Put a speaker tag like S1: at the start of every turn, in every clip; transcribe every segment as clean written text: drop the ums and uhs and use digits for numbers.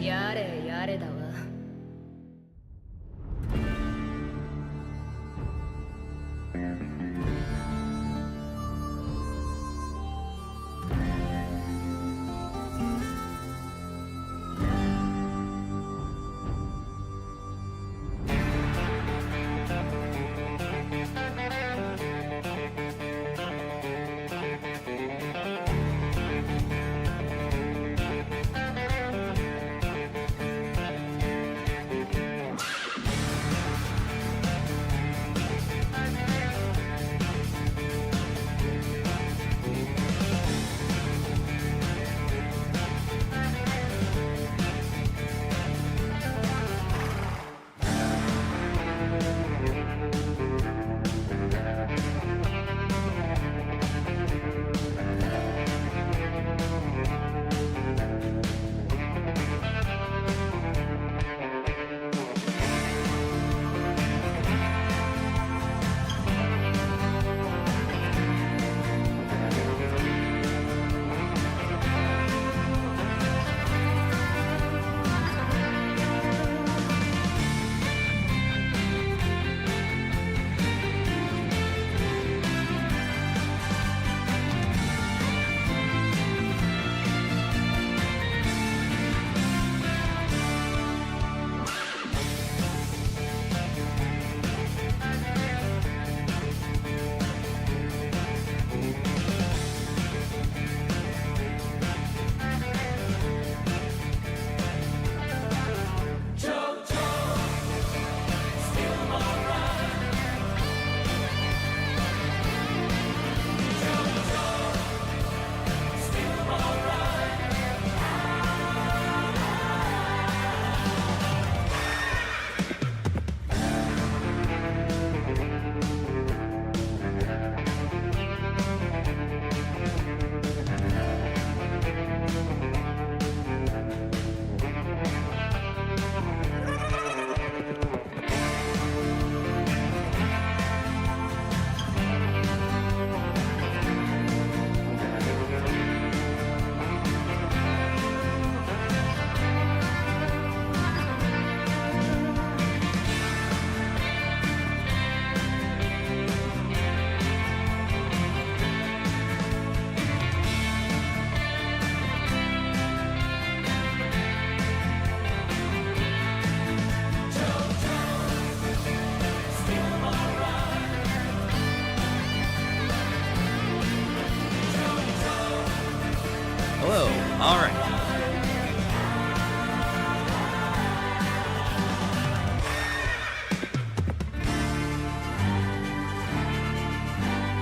S1: やれやれだわ。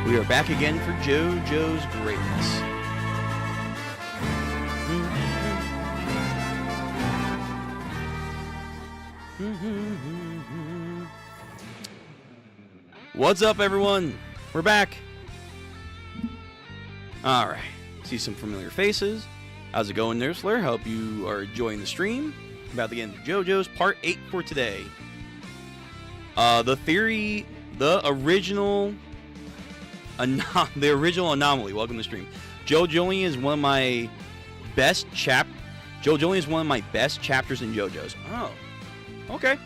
S2: We are back again for JoJo's greatness. What's up, everyone? We're back. Alright. See some familiar faces. How's it going, Nursler? Hope you are enjoying the stream. About to get into JoJo's Part 8 for today. The original anomaly. Welcome to the stream. JoJo is one of my best JoJo is one of my best chapters in JoJo's. Oh, okay.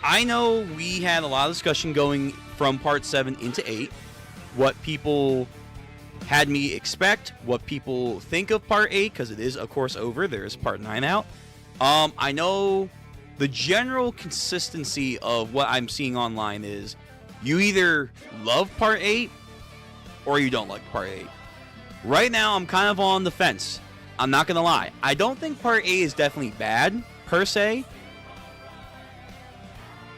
S2: I know we had a lot of discussion going from Part 7 into 8. What people had me expect, what people think of Part 8, because it is, of course, over. There is Part 9 out. I know the general consistency of what I'm seeing online is you either love Part 8 or you don't like Part 8. Right now, I'm kind of on the fence. I'm not going to lie. I don't think Part 8 is definitely bad, per se.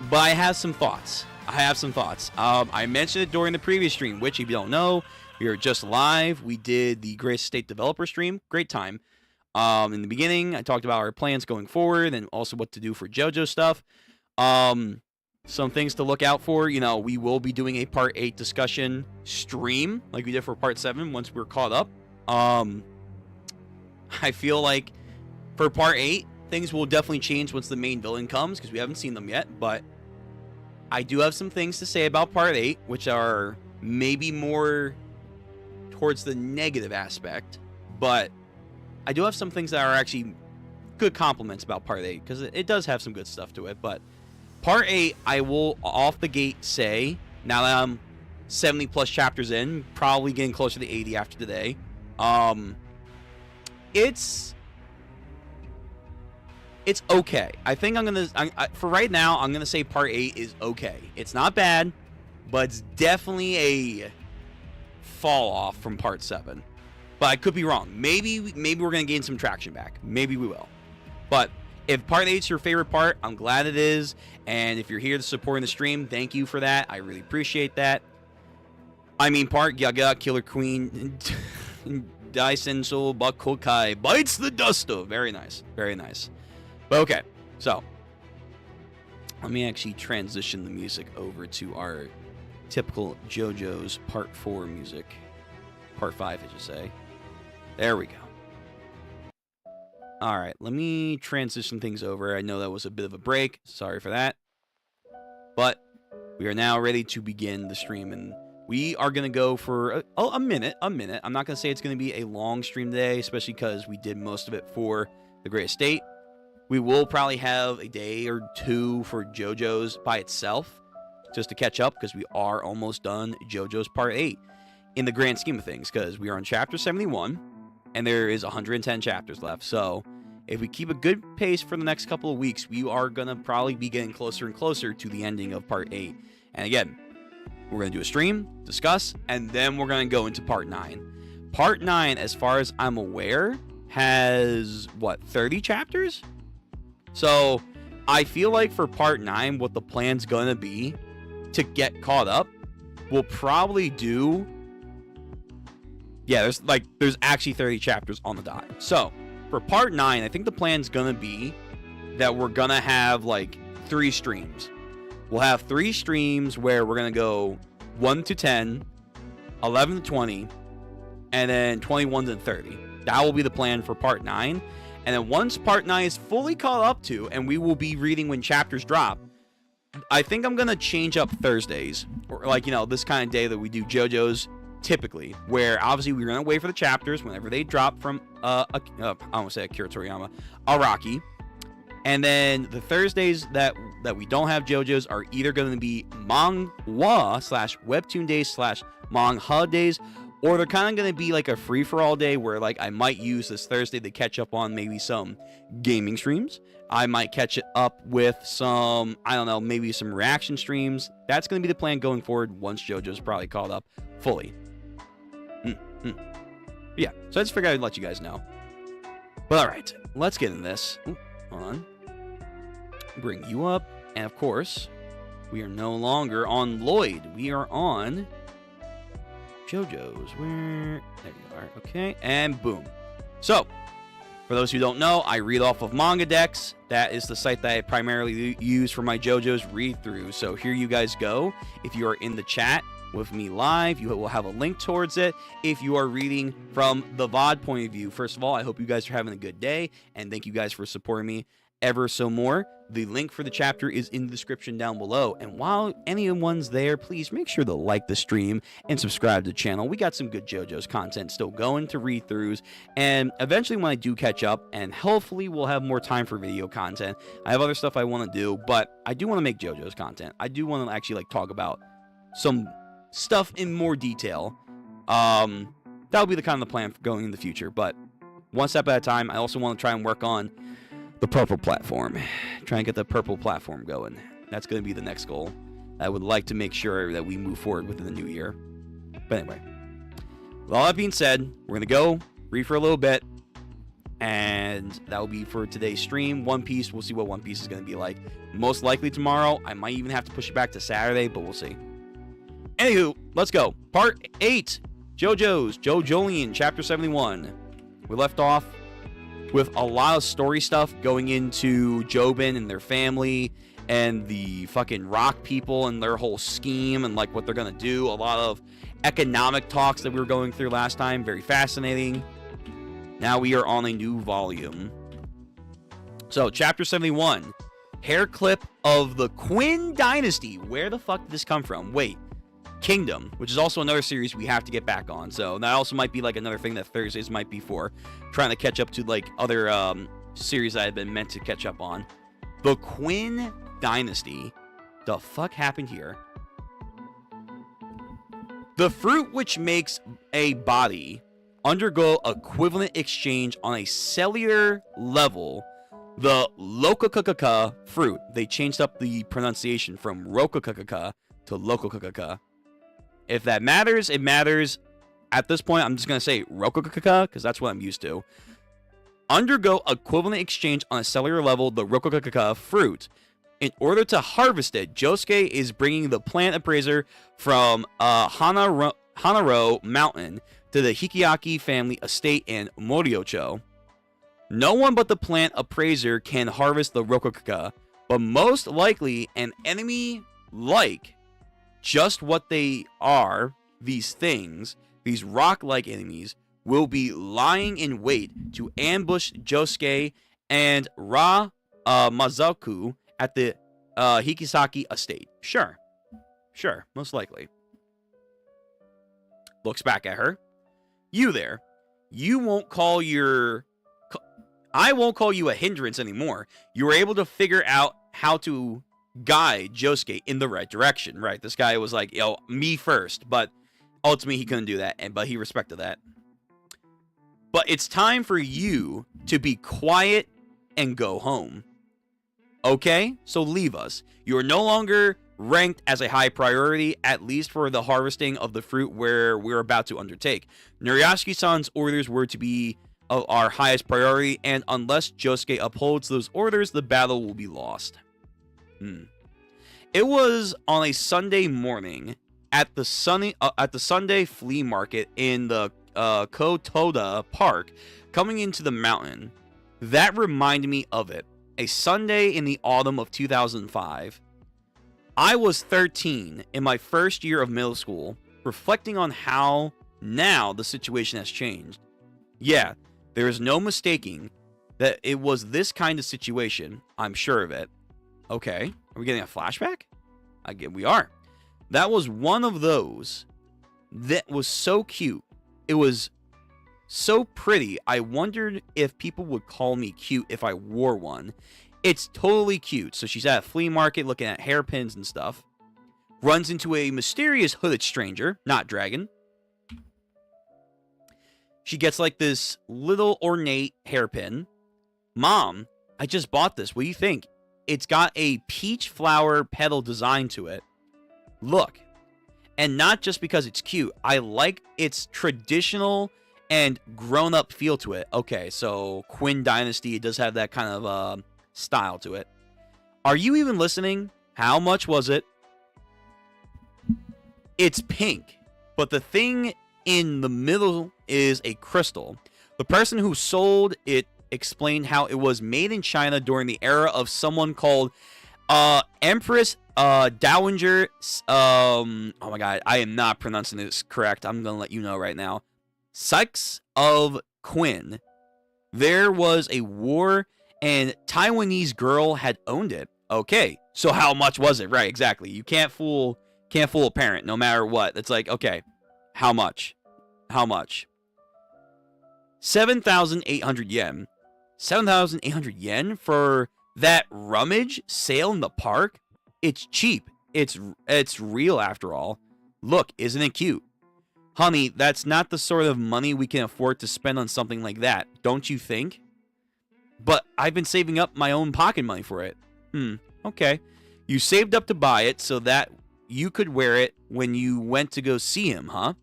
S2: But I have some thoughts. I mentioned it during the previous stream, which, if you don't know, we are just live. We did the Grace State Developer stream. Great time. In the beginning, I talked about our plans going forward and also what to do for JoJo stuff. Some things to look out for. You know, we will be doing a Part 8 discussion stream like we did for Part 7 once we're caught up. I feel like for Part 8, things will definitely change once the main villain comes because we haven't seen them yet. But I do have some things to say about Part 8, which are maybe more towards the negative aspect. But I do have some things that are actually good compliments about Part 8 because it does have some good stuff to it. But Part 8, I will off the gate say, now that I'm 70 plus chapters in, probably getting closer to 80 after today, it's okay. I think for right now, I'm going to say Part 8 is okay. It's not bad, but it's definitely a fall off from Part 7. But I could be wrong. Maybe we're going to gain some traction back. Maybe we will. But if Part 8 is your favorite part, I'm glad it is. And if you're here to support the stream, thank you for that. I really appreciate that. I mean, Part Yaga, Killer Queen, Daisen Soul, Bakokai, bites the dust of. Very nice. Very nice. But okay, so let me actually transition the music over to our typical JoJo's Part 4 music. Part 5, I should say. There we go. Alright, let me transition things over. I know that was a bit of a break. Sorry for that. But we are now ready to begin the stream. And we are going to go for a minute. I'm not going to say it's going to be a long stream today, especially because we did most of it for the Great Estate. We will probably have a day or two for JoJo's by itself, just to catch up, because we are almost done JoJo's Part 8 in the grand scheme of things, because we are on Chapter 71, and there is 110 chapters left. So if we keep a good pace for the next couple of weeks, we are going to probably be getting closer and closer to the ending of Part 8. And again, we're going to do a stream, discuss, and then we're going to go into Part 9. Part 9, as far as I'm aware, has, 30 chapters? So I feel like for Part 9, what the plan's going to be to get caught up, we'll probably do... Yeah, there's actually 30 chapters on the dot. So for Part 9, I think the plan's going to be that we're going to have, 3 streams. We'll have 3 streams where we're going to go 1 to 10, 11 to 20, and then 21 to 30. That will be the plan for Part 9. And then once Part 9 is fully caught up to, and we will be reading when chapters drop, I think I'm going to change up Thursdays. Or this kind of day that we do JoJo's typically. Where obviously we're going to wait for the chapters whenever they drop from, I won't say Akira Toriyama, Araki. And then the Thursdays that we don't have JoJo's are either going to be Manhwa/Webtoon days/Manga days, or they're kind of going to be like a free-for-all day where I might use this Thursday to catch up on maybe some gaming streams. I might catch it up with some, I don't know, maybe some reaction streams. That's going to be the plan going forward once JoJo's probably caught up fully. Yeah, so I just figured I'd let you guys know. But alright, let's get into this. Ooh, hold on. Bring you up. And of course, we are no longer on Lloyd. We are on Jojo's. Where? There you are. Okay, and boom. So, for those who don't know, I read off of Manga Dex. That is the site that I primarily use for my JoJo's read-through. So here you guys go. If you are in the chat with me live, you will have a link towards it. If you are reading from the VOD point of view, first of all, I hope you guys are having a good day, and thank you guys for supporting me ever so more. The link for the chapter is in the description down below. And while anyone's there, please make sure to like the stream and subscribe to the channel. We got some good JoJo's content still going to read-throughs. And eventually when I do catch up, and hopefully we'll have more time for video content, I have other stuff I want to do, but I do want to make JoJo's content. I do want to actually like talk about some stuff in more detail. That'll be the kind of the plan for going in the future. But one step at a time, I also want to try and work on the purple platform. Try and get the purple platform going. That's going to be the next goal. I would like to make sure that we move forward within the new year. But anyway, with all that being said, we're going to go read for a little bit. And that will be for today's stream. One Piece, we'll see what One Piece is going to be like. Most likely tomorrow. I might even have to push it back to Saturday, but we'll see. Anywho, let's go. Part 8. JoJo's JoJolion, Chapter 71. We left off with a lot of story stuff going into Jobin and their family and the fucking rock people and their whole scheme and like what they're gonna do. A lot of economic talks that we were going through last time. Very fascinating. Now we are on a new volume. So, Chapter 71. Hair clip of the Quinn Dynasty. Where the fuck did this come from? Wait. Kingdom, which is also another series we have to get back on. So that also might be like another thing that Thursdays might be for. Trying to catch up to like other series I had been meant to catch up on. The Quinn Dynasty. The fuck happened here? The fruit which makes a body undergo equivalent exchange on a cellular level. The Lokakaka fruit. They changed up the pronunciation from Rokakaka to Lokakaka. If that matters, it matters. At this point, I'm just going to say Rokokaka, because that's what I'm used to. Undergo equivalent exchange on a cellular level, the Rokokaka fruit. In order to harvest it, Josuke is bringing the plant appraiser from Hanaro Mountain to the Hikiaki family estate in Moriocho. No one but the plant appraiser can harvest the Rokokaka, but most likely an enemy like just what they are, these things, these rock-like enemies, will be lying in wait to ambush Josuke and Mazaku at the Hikisaki estate. Sure, most likely. Looks back at her. You there. I won't call you a hindrance anymore. You were able to figure out how to guide Josuke in the right direction, right? This guy was like, yo, me first, but ultimately he couldn't do that, but he respected that. But it's time for you to be quiet and go home. Okay? So leave us. You are no longer ranked as a high priority, at least for the harvesting of the fruit where we're about to undertake. Nuriyasuki-san's orders were to be of our highest priority, and unless Josuke upholds those orders, the battle will be lost. It was on a Sunday morning at the Sunday flea market in the Kotoda Park, coming into the mountain. That reminded me of it. A Sunday in the autumn of 2005. I was 13 in my first year of middle school, reflecting on how now the situation has changed. Yeah, there is no mistaking that it was this kind of situation. I'm sure of it. Okay, are we getting a flashback? We are. That was one of those that was so cute. It was so pretty. I wondered if people would call me cute if I wore one. It's totally cute. So she's at a flea market looking at hairpins and stuff. Runs into a mysterious hooded stranger, not dragon. She gets like this little ornate hairpin. Mom, I just bought this. What do you think? It's got a peach flower petal design to it. Look. And not just because it's cute. I like its traditional and grown-up feel to it. Okay, so Quinn Dynasty, it does have that kind of style to it. Are you even listening? How much was it? It's pink, but the thing in the middle is a crystal. The person who sold it explained how it was made in China during the era of someone called Empress Dowager. Oh my god, I am not pronouncing this correct. I'm gonna let you know right now. Sykes of Quinn. There was a war, and Taiwanese girl had owned it. Okay, so how much was it? Right, exactly. You can't fool a parent, no matter what. It's like, okay, how much? How much? 7,800 yen. 7,800 yen for that rummage sale in the park? It's cheap. It's real after all. Look, isn't it cute? Honey, that's not the sort of money we can afford to spend on something like that, don't you think? But I've been saving up my own pocket money for it. Okay. You saved up to buy it so that you could wear it when you went to go see him, huh?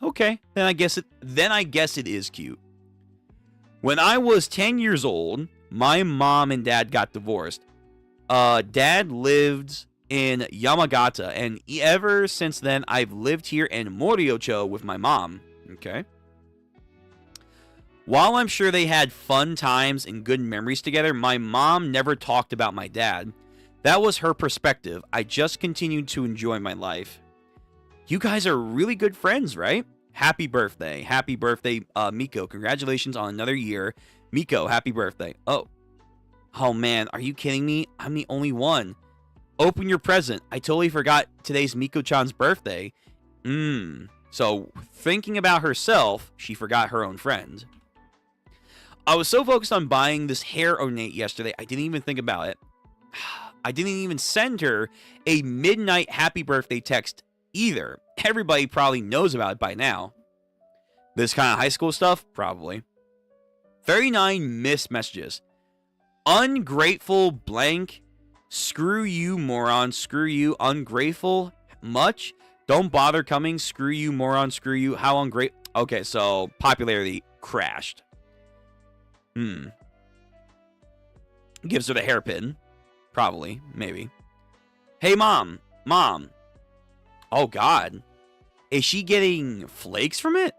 S2: Okay, then I guess it is cute. When I was 10 years old, my mom and dad got divorced. Dad lived in Yamagata, and ever since then, I've lived here in Moriocho with my mom. Okay. While I'm sure they had fun times and good memories together, my mom never talked about my dad. That was her perspective. I just continued to enjoy my life. You guys are really good friends, right? Happy birthday. Happy birthday, Miko. Congratulations on another year. Miko, happy birthday. Oh, man, are you kidding me? I'm the only one. Open your present. I totally forgot today's Miko-chan's birthday. So, thinking about herself, she forgot her own friend. I was so focused on buying this hair ornate yesterday, I didn't even think about it. I didn't even send her a midnight happy birthday text either. Everybody probably knows about it by now. This kind of high school stuff? Probably. 39 missed messages. Ungrateful blank. Screw you, moron. Screw you. Ungrateful. Much. Don't bother coming. Screw you, moron. Screw you. How ungrateful. Okay, so popularity crashed. Gives her the hairpin. Probably. Maybe. Hey, Mom. Mom. Oh, God. Is she getting flakes from it?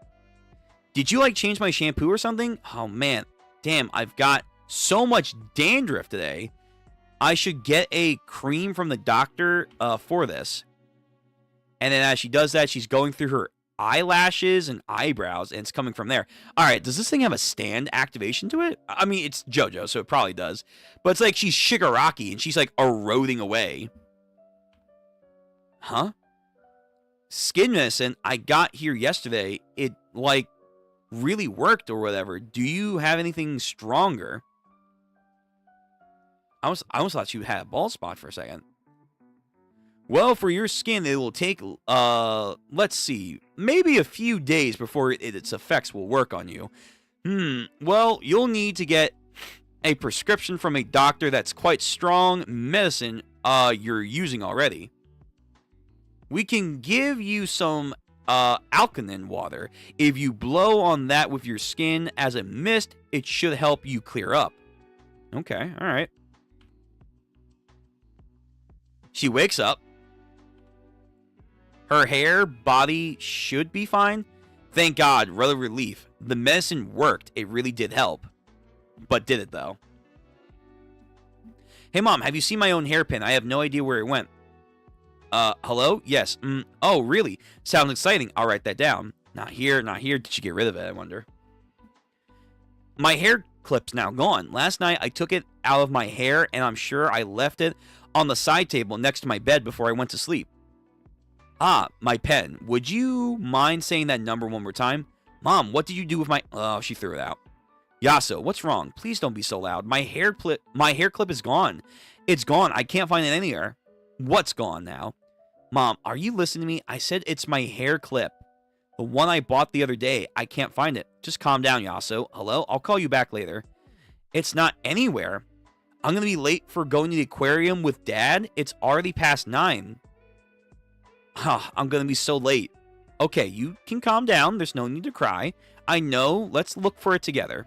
S2: Did you, like, change my shampoo or something? Oh, man. Damn, I've got so much dandruff today. I should get a cream from the doctor for this. And then as she does that, she's going through her eyelashes and eyebrows, and it's coming from there. All right, does this thing have a stand activation to it? I mean, it's Jojo, so it probably does. But it's like she's Shigaraki, and she's, like, eroding away. Huh? Skin medicine I got here yesterday, it, like, really worked or whatever. Do you have anything stronger? I almost thought you had a bald spot for a second. Well, for your skin, it will take, let's see, maybe a few days before its effects will work on you. Well, you'll need to get a prescription from a doctor that's quite strong medicine you're using already. We can give you some alkaline water. If you blow on that with your skin as a mist, it should help you clear up. Okay, all right. She wakes up. Her hair, body should be fine. Thank God, rather relief. The medicine worked. It really did help. But did it, though? Hey, Mom, have you seen my own hairpin? I have no idea where it went. Hello? Yes. Oh, really? Sounds exciting. I'll write that down. Not here, not here. Did she get rid of it, I wonder? My hair clip's now gone. Last night, I took it out of my hair, and I'm sure I left it on the side table next to my bed before I went to sleep. Ah, my pen. Would you mind saying that number one more time? Mom, what did you do with my... Oh, she threw it out. Yaso, what's wrong? Please don't be so loud. My hair clip is gone. It's gone. I can't find it anywhere. What's gone now? Mom, are you listening to me? I said it's my hair clip. The one I bought the other day. I can't find it. Just calm down, Yaso. Hello? I'll call you back later. It's not anywhere. I'm going to be late for going to the aquarium with Dad. It's already past 9. I'm going to be so late. Okay, you can calm down. There's no need to cry. I know. Let's look for it together.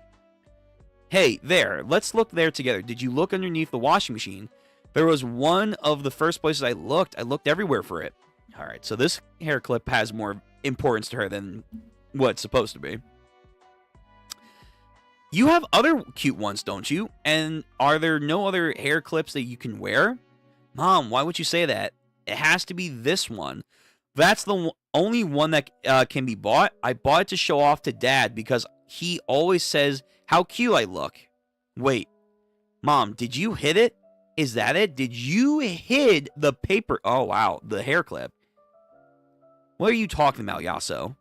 S2: Hey, there. Let's look there together. Did you look underneath the washing machine? There was one of the first places I looked. I looked everywhere for it. All right, so this hair clip has more importance to her than what it's supposed to be. You have other cute ones, don't you? And are there no other hair clips that you can wear? Mom, why would you say that? It has to be this one. That's the only one that can be bought. I bought it to show off to Dad because he always says how cute I look. Wait, Mom, did you hit it? Is that it? Did you hit the paper? Oh, wow, the hair clip. What are you talking about, Yaso?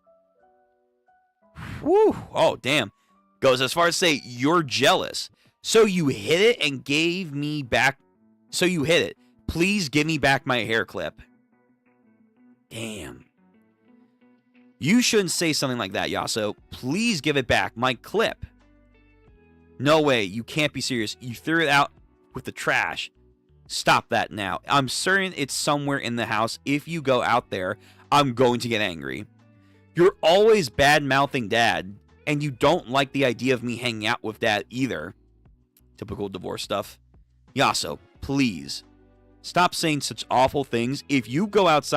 S2: Whew. Oh, damn. Goes as far as say, you're jealous. So you hit it and gave me back. So you hit it. Please give me back my hair clip. Damn. You shouldn't say something like that, Yaso. Please give it back. My clip. No way. You can't be serious. You threw it out with the trash. Stop that now. I'm certain it's somewhere in the house. If you go out there, I'm going to get angry. You're always bad-mouthing Dad. And you don't like the idea of me hanging out with Dad either. Typical divorce stuff. Yaso, please. Stop saying such awful things. If you go out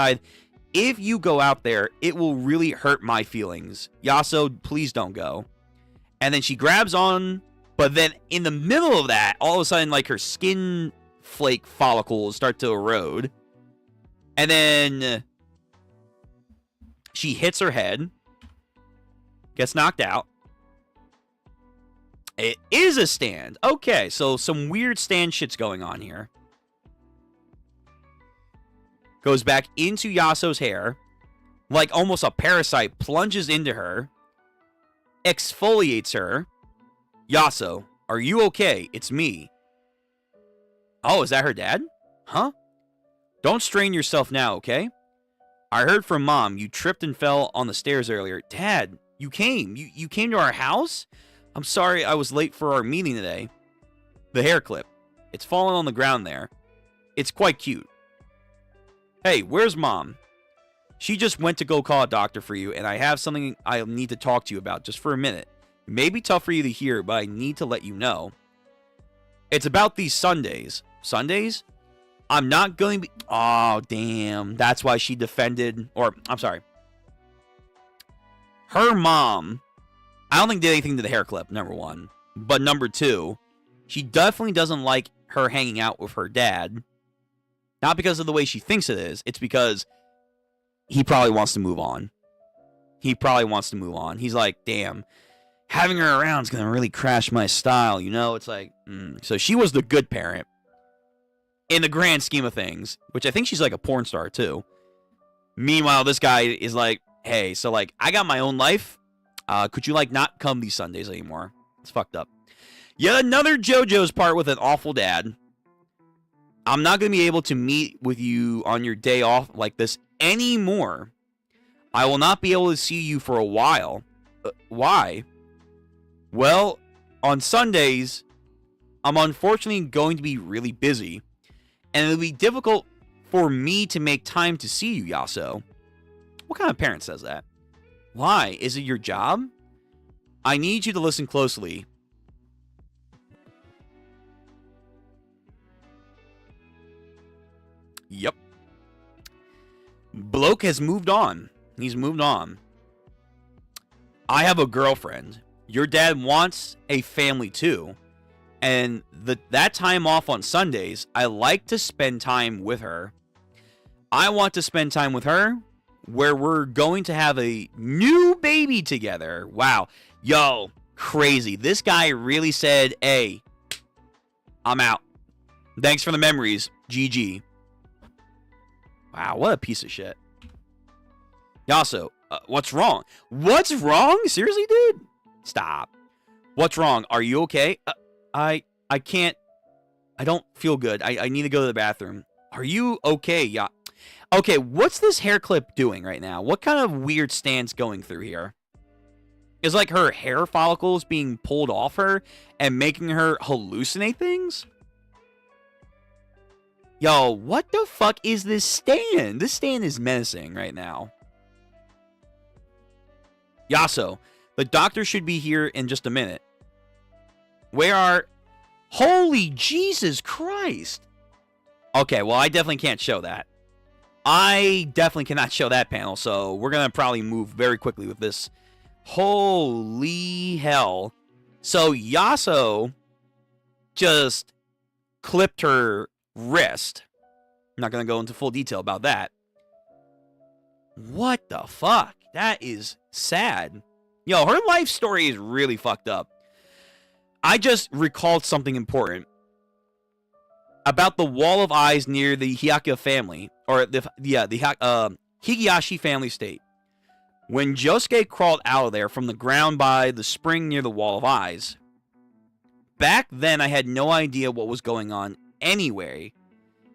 S2: there, it will really hurt my feelings. Yaso, please don't go. And then she grabs on, but then in the middle of that, all of a sudden, like, her skin flake follicles start to erode. And then she hits her head. Gets knocked out. It is a stand. Okay, so some weird stand shit's going on here. Goes back into Yaso's hair. Like almost a parasite plunges into her. Exfoliates her. Yaso, are you okay? It's me. Oh, is that her dad? Huh? Don't strain yourself now, okay? I heard from Mom you tripped and fell on the stairs earlier. Dad, you came. You came to our house? I'm sorry I was late for our meeting today. The hair clip. It's fallen on the ground there. It's quite cute. Hey, where's Mom? She just went to go call a doctor for you, and I have something I need to talk to you about just for a minute. It may be tough for you to hear, but I need to let you know. It's about these Sundays. Sundays? I'm not going to be... Oh, damn. That's why she defended... Or, I'm sorry. Her mom, I don't think did anything to the hair clip, number one. But number two, she definitely doesn't like her hanging out with her dad. Not because of the way she thinks it is. It's because he probably wants to move on. He probably wants to move on. He's like, damn, having her around is going to really crash my style, you know? It's like, So she was the good parent. In the grand scheme of things. Which I think she's like a porn star, too. Meanwhile, this guy is like, hey, so, like, I got my own life. Could you, like, not come these Sundays anymore? It's fucked up. Yet another JoJo's part with an awful dad. I'm not going to be able to meet with you on your day off like this anymore. I will not be able to see you for a while. Why? Well, on Sundays, I'm unfortunately going to be really busy. And it'll be difficult for me to make time to see you, Yaso. What kind of parent says that? Why? Is it your job? I need you to listen closely. Yep. Bloke has moved on. He's moved on. I have a girlfriend. Your dad wants a family too. And that time off on Sundays, I like to spend time with her. I want to spend time with her where we're going to have a new baby together. Wow. Yo, crazy. This guy really said, hey, I'm out. Thanks for the memories. GG. Wow, what a piece of shit. Yaso, what's wrong? What's wrong? Seriously, dude? Stop. What's wrong? Are you okay? I can't. I don't feel good. I need to go to the bathroom. Are you okay? Yeah. Okay, what's this hair clip doing right now? What kind of weird stance going through here? Is like her hair follicles being pulled off her and making her hallucinate things? Yo, what the fuck is this stand? This stand is menacing right now. Yaso, the doctor should be here in just a minute. Where are... Holy Jesus Christ! Okay, well, I definitely can't show that. I definitely cannot show that panel, so we're going to probably move very quickly with this. Holy hell. So Yasuo just clipped her wrist. I'm not going to go into full detail about that. What the fuck? That is sad. Yo, her life story is really fucked up. I just recalled something important about the wall of eyes near the Hyakka family, or the Higashi family state. When Josuke crawled out of there from the ground by the spring near the wall of eyes, back then I had no idea what was going on anyway.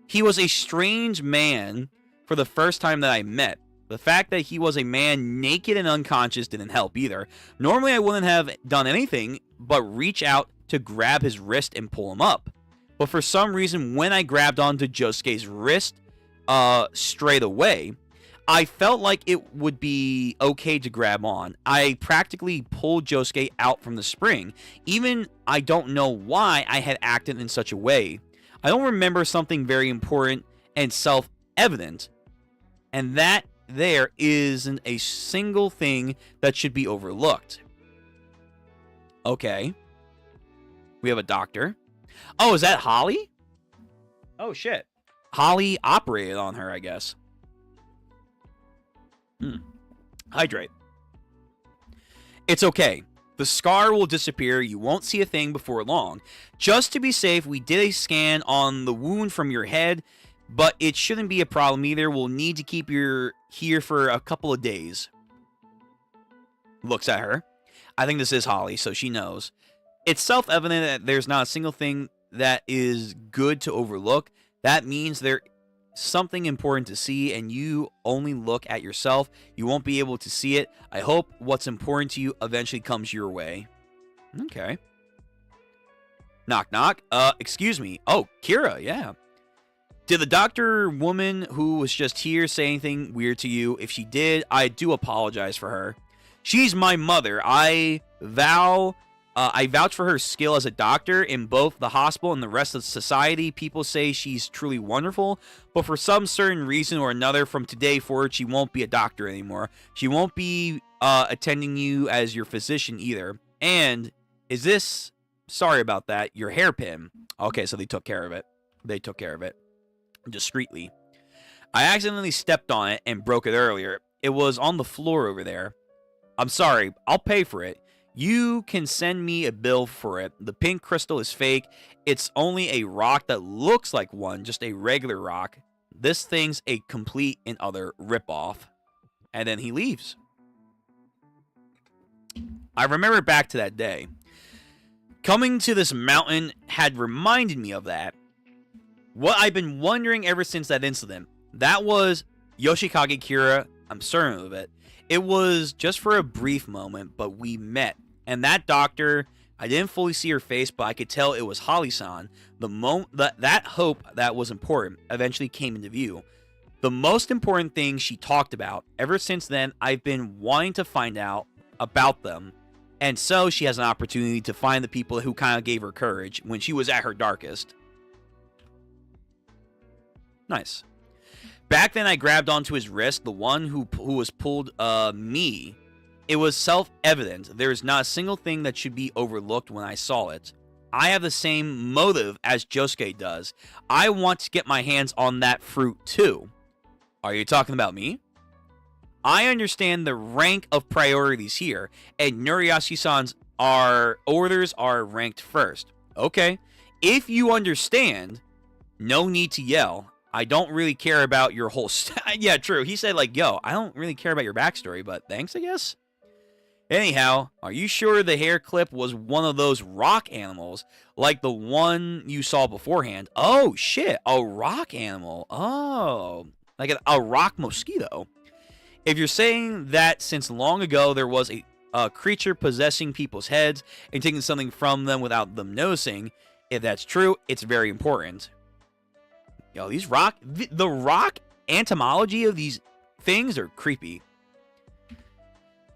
S2: He was a strange man for the first time that I met. The fact that he was a man naked and unconscious didn't help either. Normally I wouldn't have done anything but reach out to grab his wrist and pull him up. But for some reason, when I grabbed onto Josuke's wrist straight away, I felt like it would be okay to grab on. I practically pulled Josuke out from the spring. Even I don't know why I had acted in such a way. I don't remember something very important and self-evident, and that there isn't a single thing that should be overlooked. Okay. We have a doctor. Oh, is that Holly? Oh, shit. Holly operated on her, I guess. Hydrate. It's okay. The scar will disappear. You won't see a thing before long. Just to be safe, we did a scan on the wound from your head, but it shouldn't be a problem either. We'll need to keep you here for a couple of days. Looks at her. I think this is Holly, so she knows. It's self-evident that there's not a single thing that is good to overlook. That means there's something important to see, and you only look at yourself. You won't be able to see it. I hope what's important to you eventually comes your way. Okay. Knock, knock. Excuse me. Oh, Kira, yeah. Did the doctor woman who was just here say anything weird to you? If she did, I do apologize for her. She's my mother. I vouch for her skill as a doctor in both the hospital and the rest of society. People say she's truly wonderful, but for some certain reason or another, from today forward, she won't be a doctor anymore. She won't be attending you as your physician either. And is this, sorry about that, your hairpin? Okay, so they took care of it. They took care of it discreetly. I accidentally stepped on it and broke it earlier. It was on the floor over there. I'm sorry. I'll pay for it. You can send me a bill for it. The pink crystal is fake. It's only a rock that looks like one, just a regular rock. This thing's a complete and utter ripoff. And then he leaves. I remember back to that day. Coming to this mountain had reminded me of that. What I've been wondering ever since that incident. That was Yoshikage Kira. I'm certain of it. It was just for a brief moment, but we met. And that doctor, I didn't fully see her face, but I could tell it was Holly-san. That hope that was important eventually came into view. The most important thing she talked about. Ever since then, I've been wanting to find out about them. And so she has an opportunity to find the people who kind of gave her courage when she was at her darkest. Nice. Back then, I grabbed onto his wrist, the one who was pulled me. It was self-evident. There is not a single thing that should be overlooked when I saw it. I have the same motive as Josuke does. I want to get my hands on that fruit too. Are you talking about me? I understand the rank of priorities here, and Nuriyashi-san's orders are ranked first. Okay. If you understand, no need to yell. I don't really care about your whole... Yeah, true. He said, like, yo, I don't really care about your backstory, but thanks, I guess? Anyhow, are you sure the hair clip was one of those rock animals, like the one you saw beforehand? Oh, shit, a rock animal. Oh, like a rock mosquito. If you're saying that since long ago there was a creature possessing people's heads and taking something from them without them noticing, if that's true, it's very important. Yo, these the rock entomology of these things are creepy.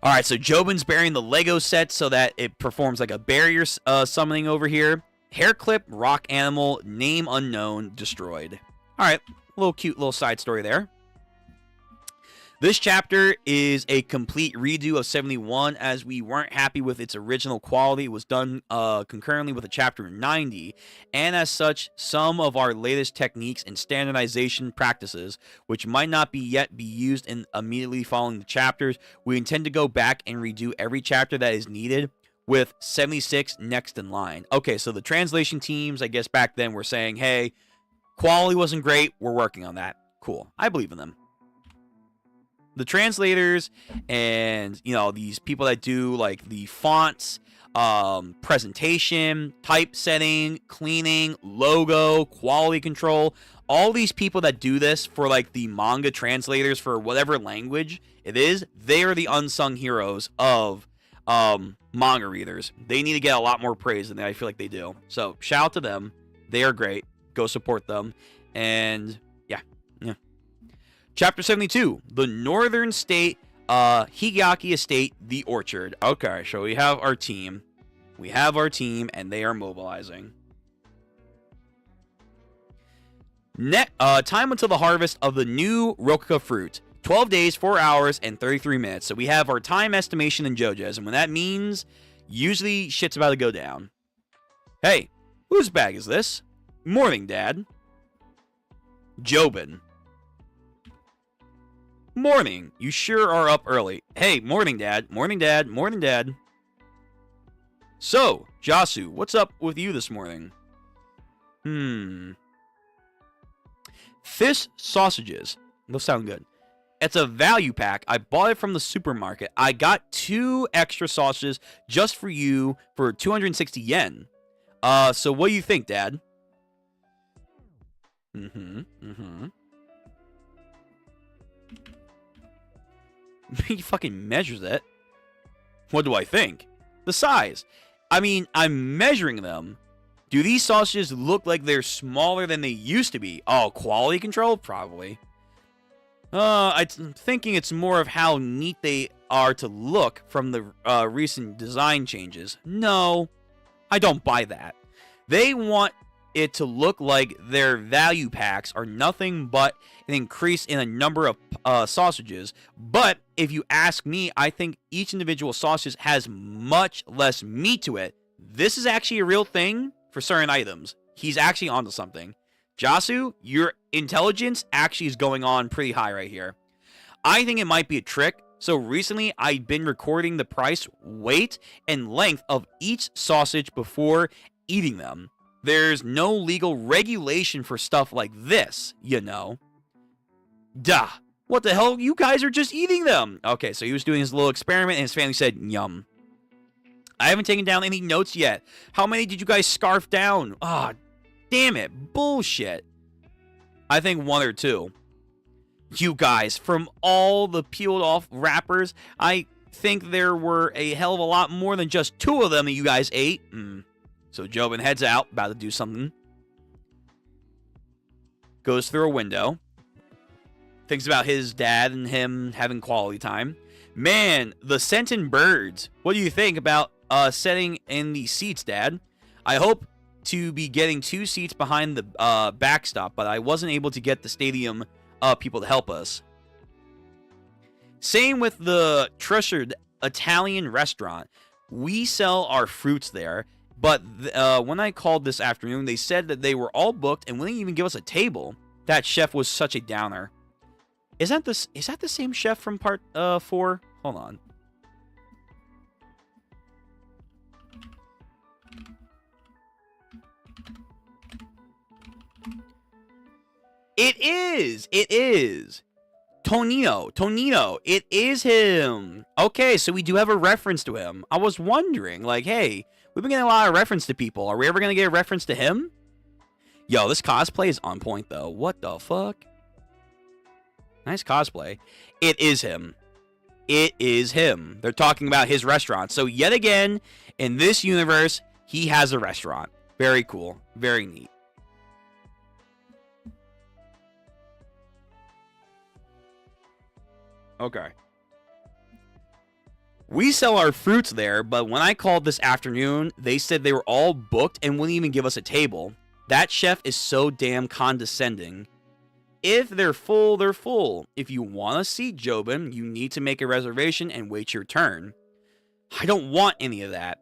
S2: Alright, so Jobin's burying the Lego set so that it performs like a barrier summoning over here. Hair clip, rock animal, name unknown, destroyed. Alright, little cute little side story there. This chapter is a complete redo of 71 as we weren't happy with its original quality. It was done concurrently with a chapter 90, and as such, some of our latest techniques and standardization practices, which might not be yet be used in immediately following the chapters, we intend to go back and redo every chapter that is needed, with 76 next in line. Okay, so the translation teams, I guess back then, were saying, hey, quality wasn't great, we're working on that. Cool. I believe in them. The translators and, you know, these people that do like the fonts, presentation, typesetting, cleaning, logo, quality control, all these people that do this for like the manga translators for whatever language it is, they are the unsung heroes of manga readers. They need to get a lot more praise than I feel like they do. So shout out to them. They are great. Go support them. And yeah. Chapter 72, the Northern State, Higeaki Estate, the Orchard. Okay, so we have our team. We have our team, and they are mobilizing. Time until the harvest of the new Rokuka fruit. 12 days, 4 hours, and 33 minutes. So we have our time estimation in JoJo's, and when that means, usually shit's about to go down. Hey, whose bag is this? Morning, Dad. Jobin. Morning. You sure are up early. Hey, morning, Dad. Morning, Dad. Morning, Dad. So, Jasu, what's up with you this morning? Fish sausages. Those sound good. It's a value pack. I bought it from the supermarket. I got 2 extra sausages just for you for 260 yen. So what do you think, Dad? He fucking measures it. What do I think? The size. I mean, I'm measuring them. Do these sausages look like they're smaller than they used to be? Oh, quality control? Probably. I'm thinking it's more of how neat they are to look from the recent design changes. No, I don't buy that. They want it to look like their value packs are nothing but an increase in a number of sausages. But if you ask me, I think each individual sausage has much less meat to it. This is actually a real thing for certain items. He's actually onto something. Jasu, your intelligence actually is going on pretty high right here. I think it might be a trick. So recently, I've been recording the price, weight, and length of each sausage before eating them. There's no legal regulation for stuff like this, you know. Duh. What the hell? You guys are just eating them. Okay, so he was doing his little experiment, and his family said, yum. I haven't taken down any notes yet. How many did you guys scarf down? Ah, damn it. Bullshit. I think 1 or 2. You guys, from all the peeled off wrappers, I think there were a hell of a lot more than just 2 of them that you guys ate. So Jobin heads out, about to do something. Goes through a window. Thinks about his dad and him having quality time. Man, the sentient birds. What do you think about setting in the seats, Dad? I hope to be getting 2 seats behind the backstop, but I wasn't able to get the stadium people to help us. Same with the treasured Italian restaurant. We sell our fruits there, but when I called this afternoon, they said that they were all booked and wouldn't even give us a table. That chef was such a downer. Is that the same chef from part 4? Hold on. It is. Tonino. It is him. Okay, so we do have a reference to him. I was wondering, like, hey, we've been getting a lot of reference to people. Are we ever going to get a reference to him? Yo, this cosplay is on point, though. What the fuck? Nice cosplay. It is him. It is him. They're talking about his restaurant. So, yet again, in this universe, he has a restaurant. Very cool. Very neat. Okay. We sell our fruits there, but when I called this afternoon, they said they were all booked and wouldn't even give us a table. That chef is so damn condescending. If they're full, they're full. If you want a seat, Jobin, you need to make a reservation and wait your turn. I don't want any of that.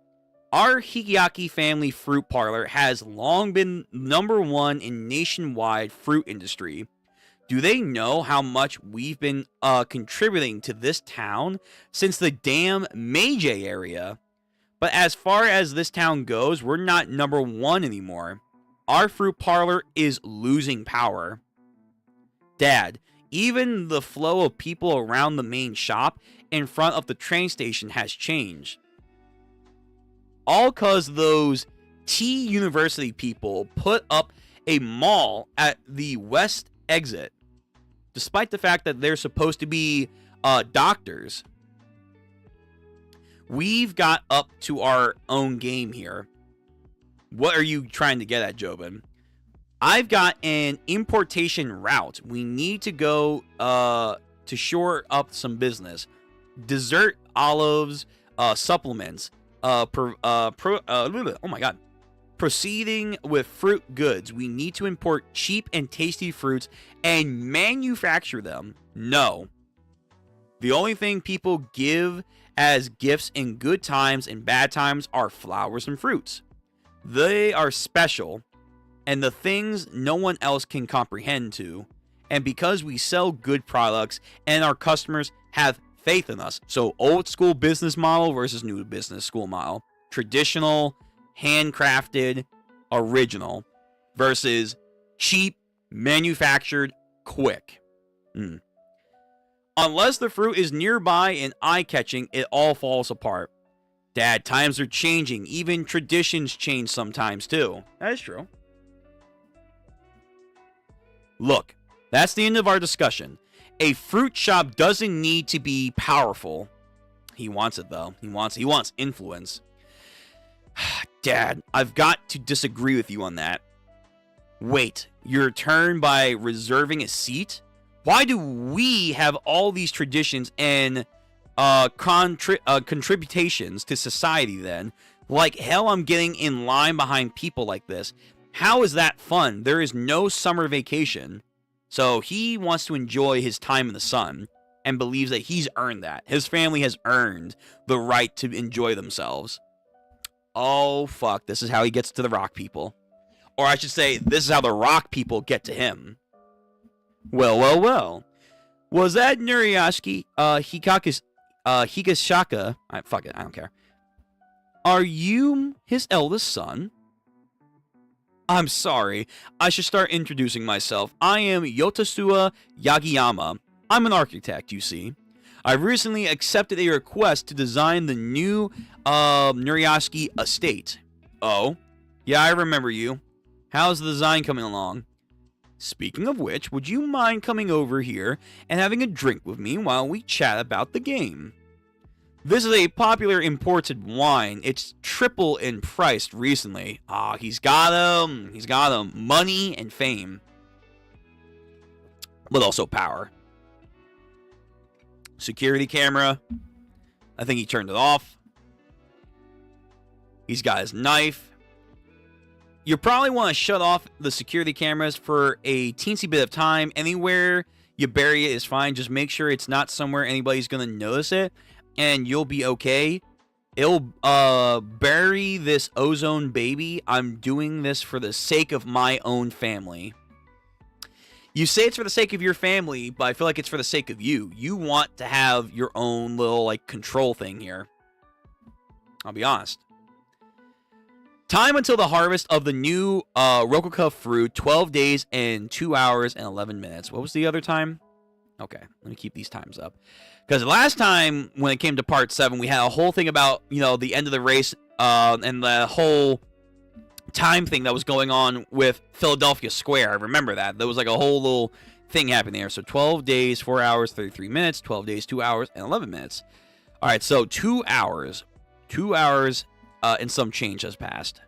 S2: Our Hikiaki family fruit parlor has long been #1 in nationwide fruit industry. Do they know how much we've been contributing to this town since the damn Meiji area? But as far as this town goes, we're not #1 anymore. Our fruit parlor is losing power. Dad, even the flow of people around the main shop in front of the train station has changed. All cause those T University people put up a mall at the west exit. Despite the fact that they're supposed to be doctors. We've got up to our own game here. What are you trying to get at, Jobin? I've got an importation route. We need to go to shore up some business. Dessert, olives, supplements. Oh my god. Proceeding with fruit goods. We need to import cheap and tasty fruits and manufacture them. No. The only thing people give as gifts in good times and bad times are flowers and fruits. They are special and the things no one else can comprehend to. And because we sell good products and our customers have faith in us. So old school business model versus new business school model. Traditional, handcrafted, original versus cheap, manufactured, quick. Unless the fruit is nearby and eye-catching, it all falls apart. Dad, times are changing. Even traditions change sometimes too. That is true. Look, that's the end of our discussion. A fruit shop doesn't need to be powerful. He wants it though. He wants influence. Dad, I've got to disagree with you on that. Wait, your turn by reserving a seat? Why do we have all these traditions and contributions to society then? Like hell I'm getting in line behind people like this. How is that fun? There is no summer vacation. So he wants to enjoy his time in the sun and believes that he's earned that. His family has earned the right to enjoy themselves. Oh, fuck. This is how he gets to the rock people. Or I should say, this is how the rock people get to him. Well. Was that Nuriyashiki, Higashaka? Fuck it, I don't care. Are you his eldest son? I'm sorry. I should start introducing myself. I am Yotasua Yagiyama. I'm an architect, you see. I recently accepted a request to design the new Nuriyashiki estate. Oh? Yeah, I remember you. How's the design coming along? Speaking of which, would you mind coming over here and having a drink with me while we chat about the game? This is a popular imported wine. It's triple in price recently. He's got him. He's got him. Money and fame. But also power. Security camera. I think he turned it off. He's got his knife. You probably want to shut off the security cameras for a teensy bit of time. Anywhere you bury it is fine. Just make sure it's not somewhere anybody's going to notice it. And you'll be okay. It'll bury this ozone baby. I'm doing this for the sake of my own family. You say it's for the sake of your family, but I feel like it's for the sake of you. You want to have your own little like control thing here. I'll be honest. Time until the harvest of the new Rococa fruit, 12 days and 2 hours and 11 minutes. What was the other time? Okay, let me keep these times up. Because last time, when it came to part 7, we had a whole thing about, you know, the end of the race and the whole time thing that was going on with Philadelphia Square. I remember that. There was like a whole little thing happening there. So 12 days, 4 hours, 33 minutes, 12 days, 2 hours, and 11 minutes. All right, so 2 hours. 2 hours and some change has passed.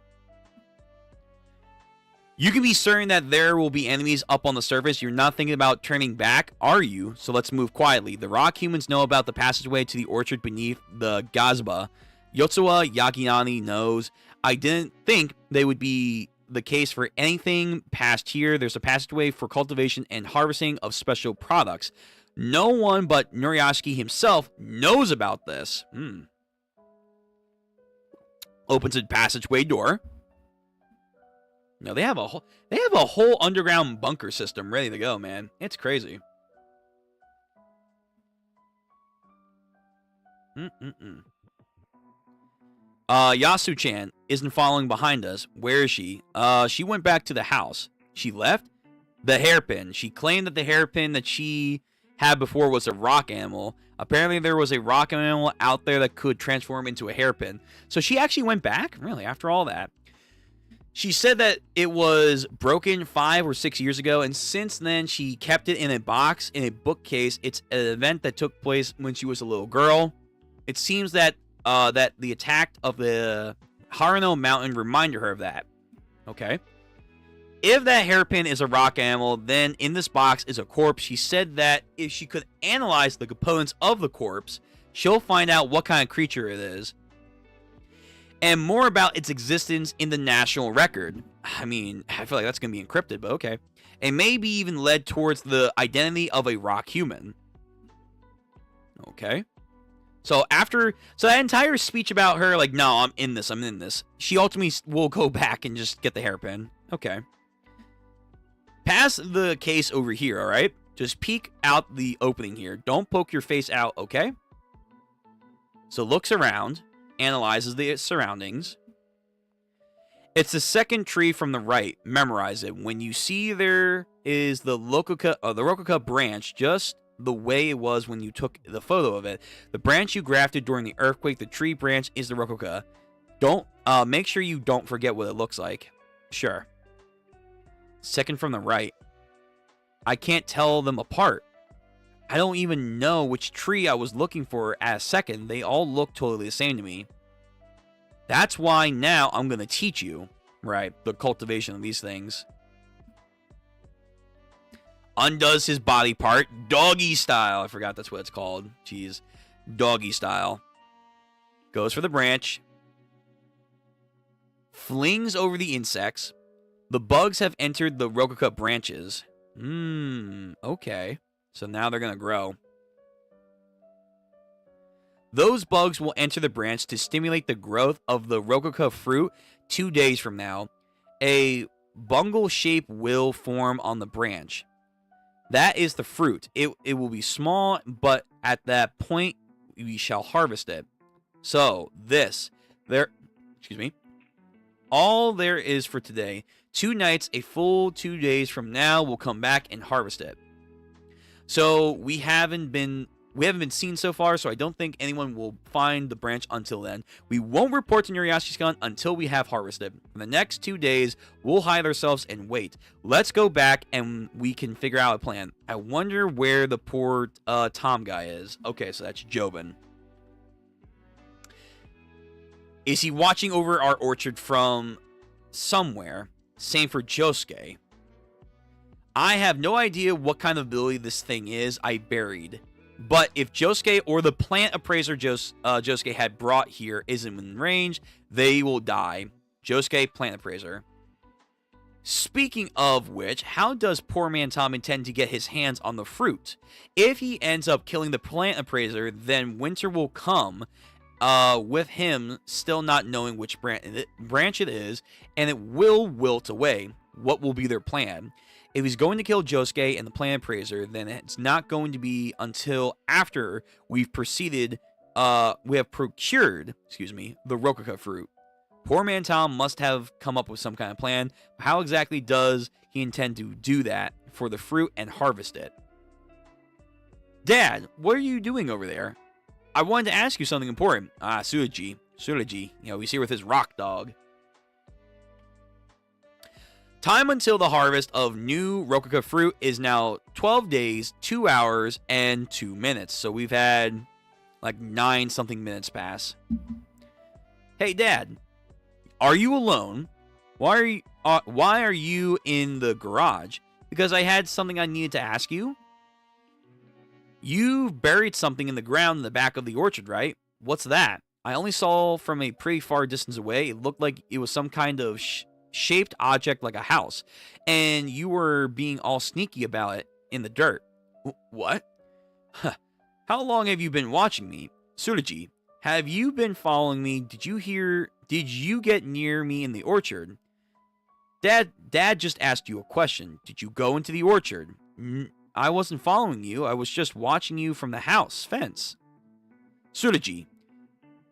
S2: You can be certain that there will be enemies up on the surface. You're not thinking about turning back, are you? So let's move quietly. The rock humans know about the passageway to the orchard beneath the Gazba. Yotsuwa Yaginani knows. I didn't think they would be the case for anything past here. There's a passageway for cultivation and harvesting of special products. No one but Nurioski himself knows about this. Opens a passageway door. No, they have a whole underground bunker system ready to go, man. It's crazy. Yasu-chan isn't following behind us. Where is she? She went back to the house. She left? The hairpin. She claimed that the hairpin that she had before was a rock animal. Apparently there was a rock animal out there that could transform into a hairpin. So she actually went back? Really? After all that? She said that it was broken 5 or 6 years ago, and since then she kept it in a box, in a bookcase. It's an event that took place when she was a little girl. It seems that that the attack of the Harano Mountain reminded her of that. Okay. If that hairpin is a rock animal, then in this box is a corpse. She said that if she could analyze the components of the corpse, she'll find out what kind of creature it is. And more about its existence in the national record. I mean, I feel like that's going to be encrypted, but okay. And maybe even led towards the identity of a rock human. Okay. So that entire speech about her, like, no, I'm in this. She ultimately will go back and just get the hairpin. Okay. Pass the case over here, alright? Just peek out the opening here. Don't poke your face out, okay? So looks around. Analyzes the surroundings. It's the second tree from the right. Memorize it. When you see there is the Rococa branch, just the way it was when you took the photo of it. The branch you grafted during the earthquake, the tree branch is the Rococa. Don't make sure you don't forget what it looks like. Sure. Second from the right. I can't tell them apart. I don't even know which tree I was looking for at a second. They all look totally the same to me. That's why now I'm going to teach you, right, the cultivation of these things. Undoes his body part. Doggy style. I forgot that's what it's called. Jeez. Doggy style. Goes for the branch. Flings over the insects. The bugs have entered the Rococa branches. Okay. So now they're going to grow. Those bugs will enter the branch to stimulate the growth of the Rococa fruit 2 days from now. A bungle shape will form on the branch. That is the fruit. It will be small, but at that point, we shall harvest it. So, all there is for today. 2 nights, a full 2 days from now, we'll come back and harvest it. So we haven't been seen so far, so I don't think anyone will find the branch until then. We won't report to Nurioski-san until we have harvested. For the next 2 days, we'll hide ourselves and wait. Let's go back and we can figure out a plan. I wonder where the poor Tom guy is. Okay, so that's Jobin. Is he watching over our orchard from somewhere? Same for Josuke. I have no idea what kind of ability this thing is I buried. But if Josuke or the plant appraiser Josuke had brought here isn't in range, they will die. Josuke, plant appraiser. Speaking of which, how does poor man Tom intend to get his hands on the fruit? If he ends up killing the plant appraiser, then winter will come with him still not knowing which branch it is, and it will wilt away. What will be their plan? If he's going to kill Josuke and the plant appraiser, then it's not going to be until after we have procured, the Rococa fruit. Poor man Tom must have come up with some kind of plan. How exactly does he intend to do that for the fruit and harvest it? Dad, what are you doing over there? I wanted to ask you something important. Suji, he's here with his rock dog. Time until the harvest of new Rococa fruit is now 12 days, 2 hours, and 2 minutes. So we've had like 9-something minutes pass. Hey, Dad, are you alone? Why are you in the garage? Because I had something I needed to ask you. You've buried something in the ground in the back of the orchard, right? What's that? I only saw from a pretty far distance away. It looked like it was some kind of shaped object like a house, and you were being all sneaky about it in the dirt. What? Huh. How long have you been watching me? Tsurugi, have you been following me? Did you get near me in the orchard? Dad just asked you a question. Did you go into the orchard? I wasn't following you. I was just watching you from the house fence. Tsurugi,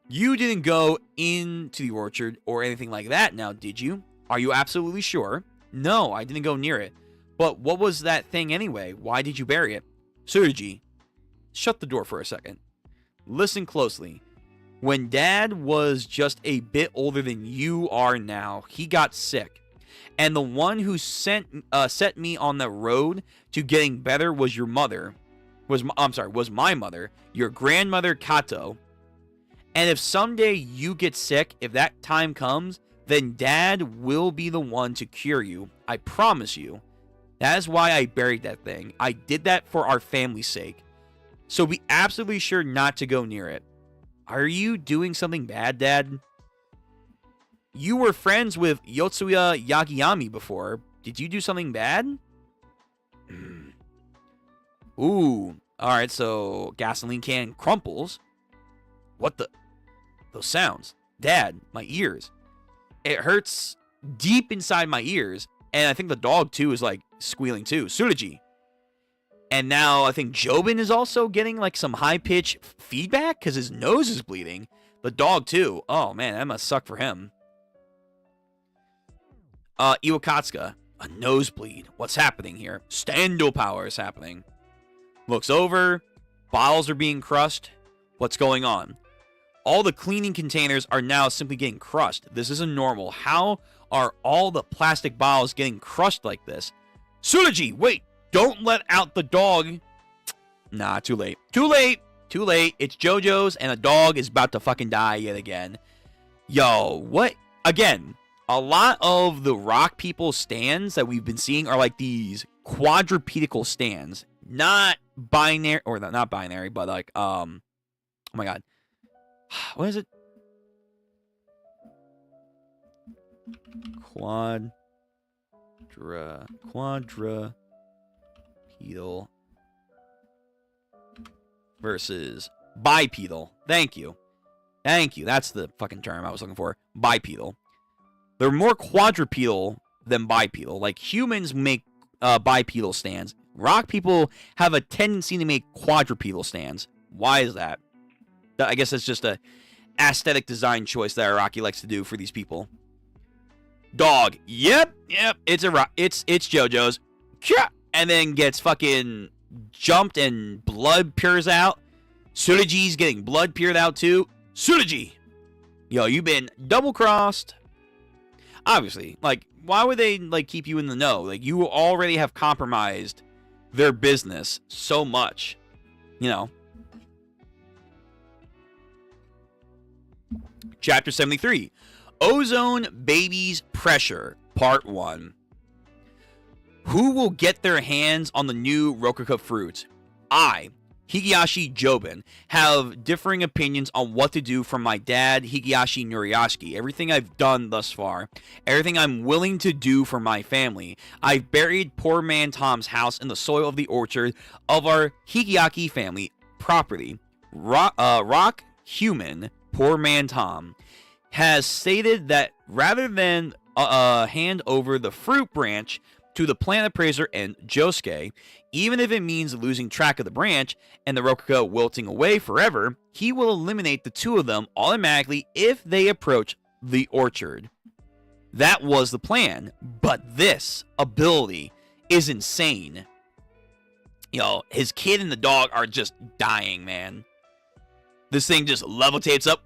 S2: you didn't go into the orchard or anything like that now, did you? Are you absolutely sure? No, I didn't go near it. But what was that thing anyway? Why did you bury it? Tsurugi, shut the door for a second. Listen closely. When Dad was just a bit older than you are now, he got sick. And the one who set me on the road to getting better was your mother. Was my mother, your grandmother Kato. And if someday you get sick, if that time comes, then Dad will be the one to cure you. I promise you. That is why I buried that thing. I did that for our family's sake. So be absolutely sure not to go near it. Are you doing something bad, Dad? You were friends with Yotsuya Yagiyami before. Did you do something bad? Ooh. Alright, so gasoline can crumples. What the? Those sounds. Dad, my ears. It hurts deep inside my ears. And I think the dog, too, is, like, squealing, too. Tsurugi. And now I think Jobin is also getting, like, some high-pitched feedback because his nose is bleeding. The dog, too. Oh, man, that must suck for him. Iwakatsuka. A nosebleed. What's happening here? Stando power is happening. Looks over. Bottles are being crushed. What's going on? All the cleaning containers are now simply getting crushed. This isn't normal. How are all the plastic bottles getting crushed like this? Tsurugi, wait! Don't let out the dog. Nah, too late. Too late! Too late. It's Jojo's and a dog is about to fucking die yet again. Yo, what? Again, a lot of the rock people stands that we've been seeing are like these quadrupedical stands. Not binary, or not binary, but like, oh my god. What is it? Quadrupedal versus bipedal. Thank you. That's the fucking term I was looking for. Bipedal. They're more quadrupedal than bipedal. Like humans make bipedal stands. Rock people have a tendency to make quadrupedal stands. Why is that? I guess that's just a aesthetic design choice that Araki likes to do for these people. Dog. Yep. It's Jojo's. And then gets fucking jumped and blood pours out. Tsurugi's getting blood poured out too. Tsurugi! Yo, you've been double-crossed. Obviously. Like, why would they, like, keep you in the know? Like, you already have compromised their business so much. You know. Chapter 73. Ozone Babies Pressure, Part 1. Who will get their hands on the new Rokuka fruit? I, Higashi Jobin, have differing opinions on what to do from my dad, Higashi Nuriyashiki. Everything I've done thus far. Everything I'm willing to do for my family. I've buried poor man Tom's house in the soil of the orchard of our Higashi family property. Rock Human, poor man Tom, has stated that rather than hand over the fruit branch to the plant appraiser and Josuke, even if it means losing track of the branch and the Rokuka wilting away forever, he will eliminate the two of them automatically if they approach the orchard. That was the plan, but this ability is insane. Yo, his kid and the dog are just dying, man. This thing just levitates up.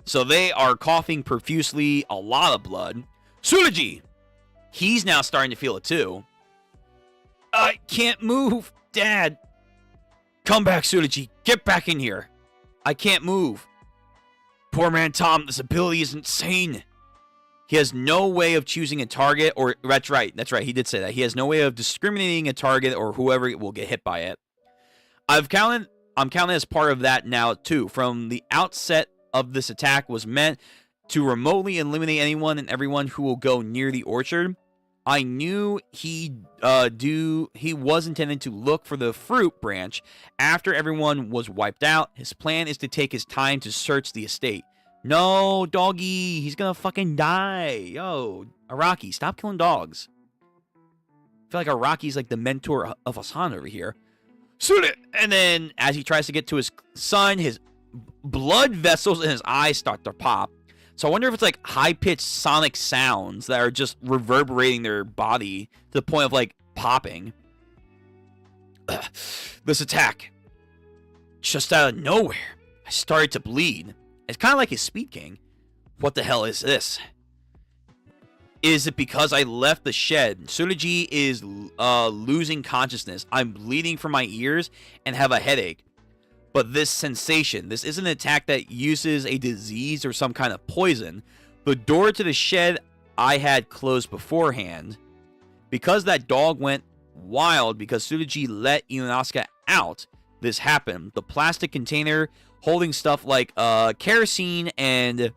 S2: So they are coughing profusely, a lot of blood. Tsurugi! He's now starting to feel it too. I can't move, Dad. Come back, Tsurugi. Get back in here. I can't move. Poor man Tom, this ability is insane. He has no way of choosing a target, or that's right, he did say that. He has no way of discriminating a target or whoever will get hit by it. I'm counting as part of that now too. From the outset of this attack was meant to remotely eliminate anyone and everyone who will go near the orchard. I knew he was intended to look for the fruit branch after everyone was wiped out. His plan is to take his time to search the estate. No, doggy, he's gonna fucking die. Yo, Araki, stop killing dogs. I feel like Araki's like the mentor of Hassan over here. And then as he tries to get to his son, his blood vessels in his eyes start to pop. So I wonder if it's like high-pitched sonic sounds that are just reverberating their body to the point of like popping. This attack, just out of nowhere, I started to bleed. It's kind of like his Speed King. What the hell is this? Is it because I left the shed? Tsurugi is losing consciousness. I'm bleeding from my ears and have a headache. But this sensation, this isn't an attack that uses a disease or some kind of poison. The door to the shed I had closed beforehand. Because that dog went wild because Tsurugi let Inosuke out, this happened. The plastic container holding stuff like kerosene and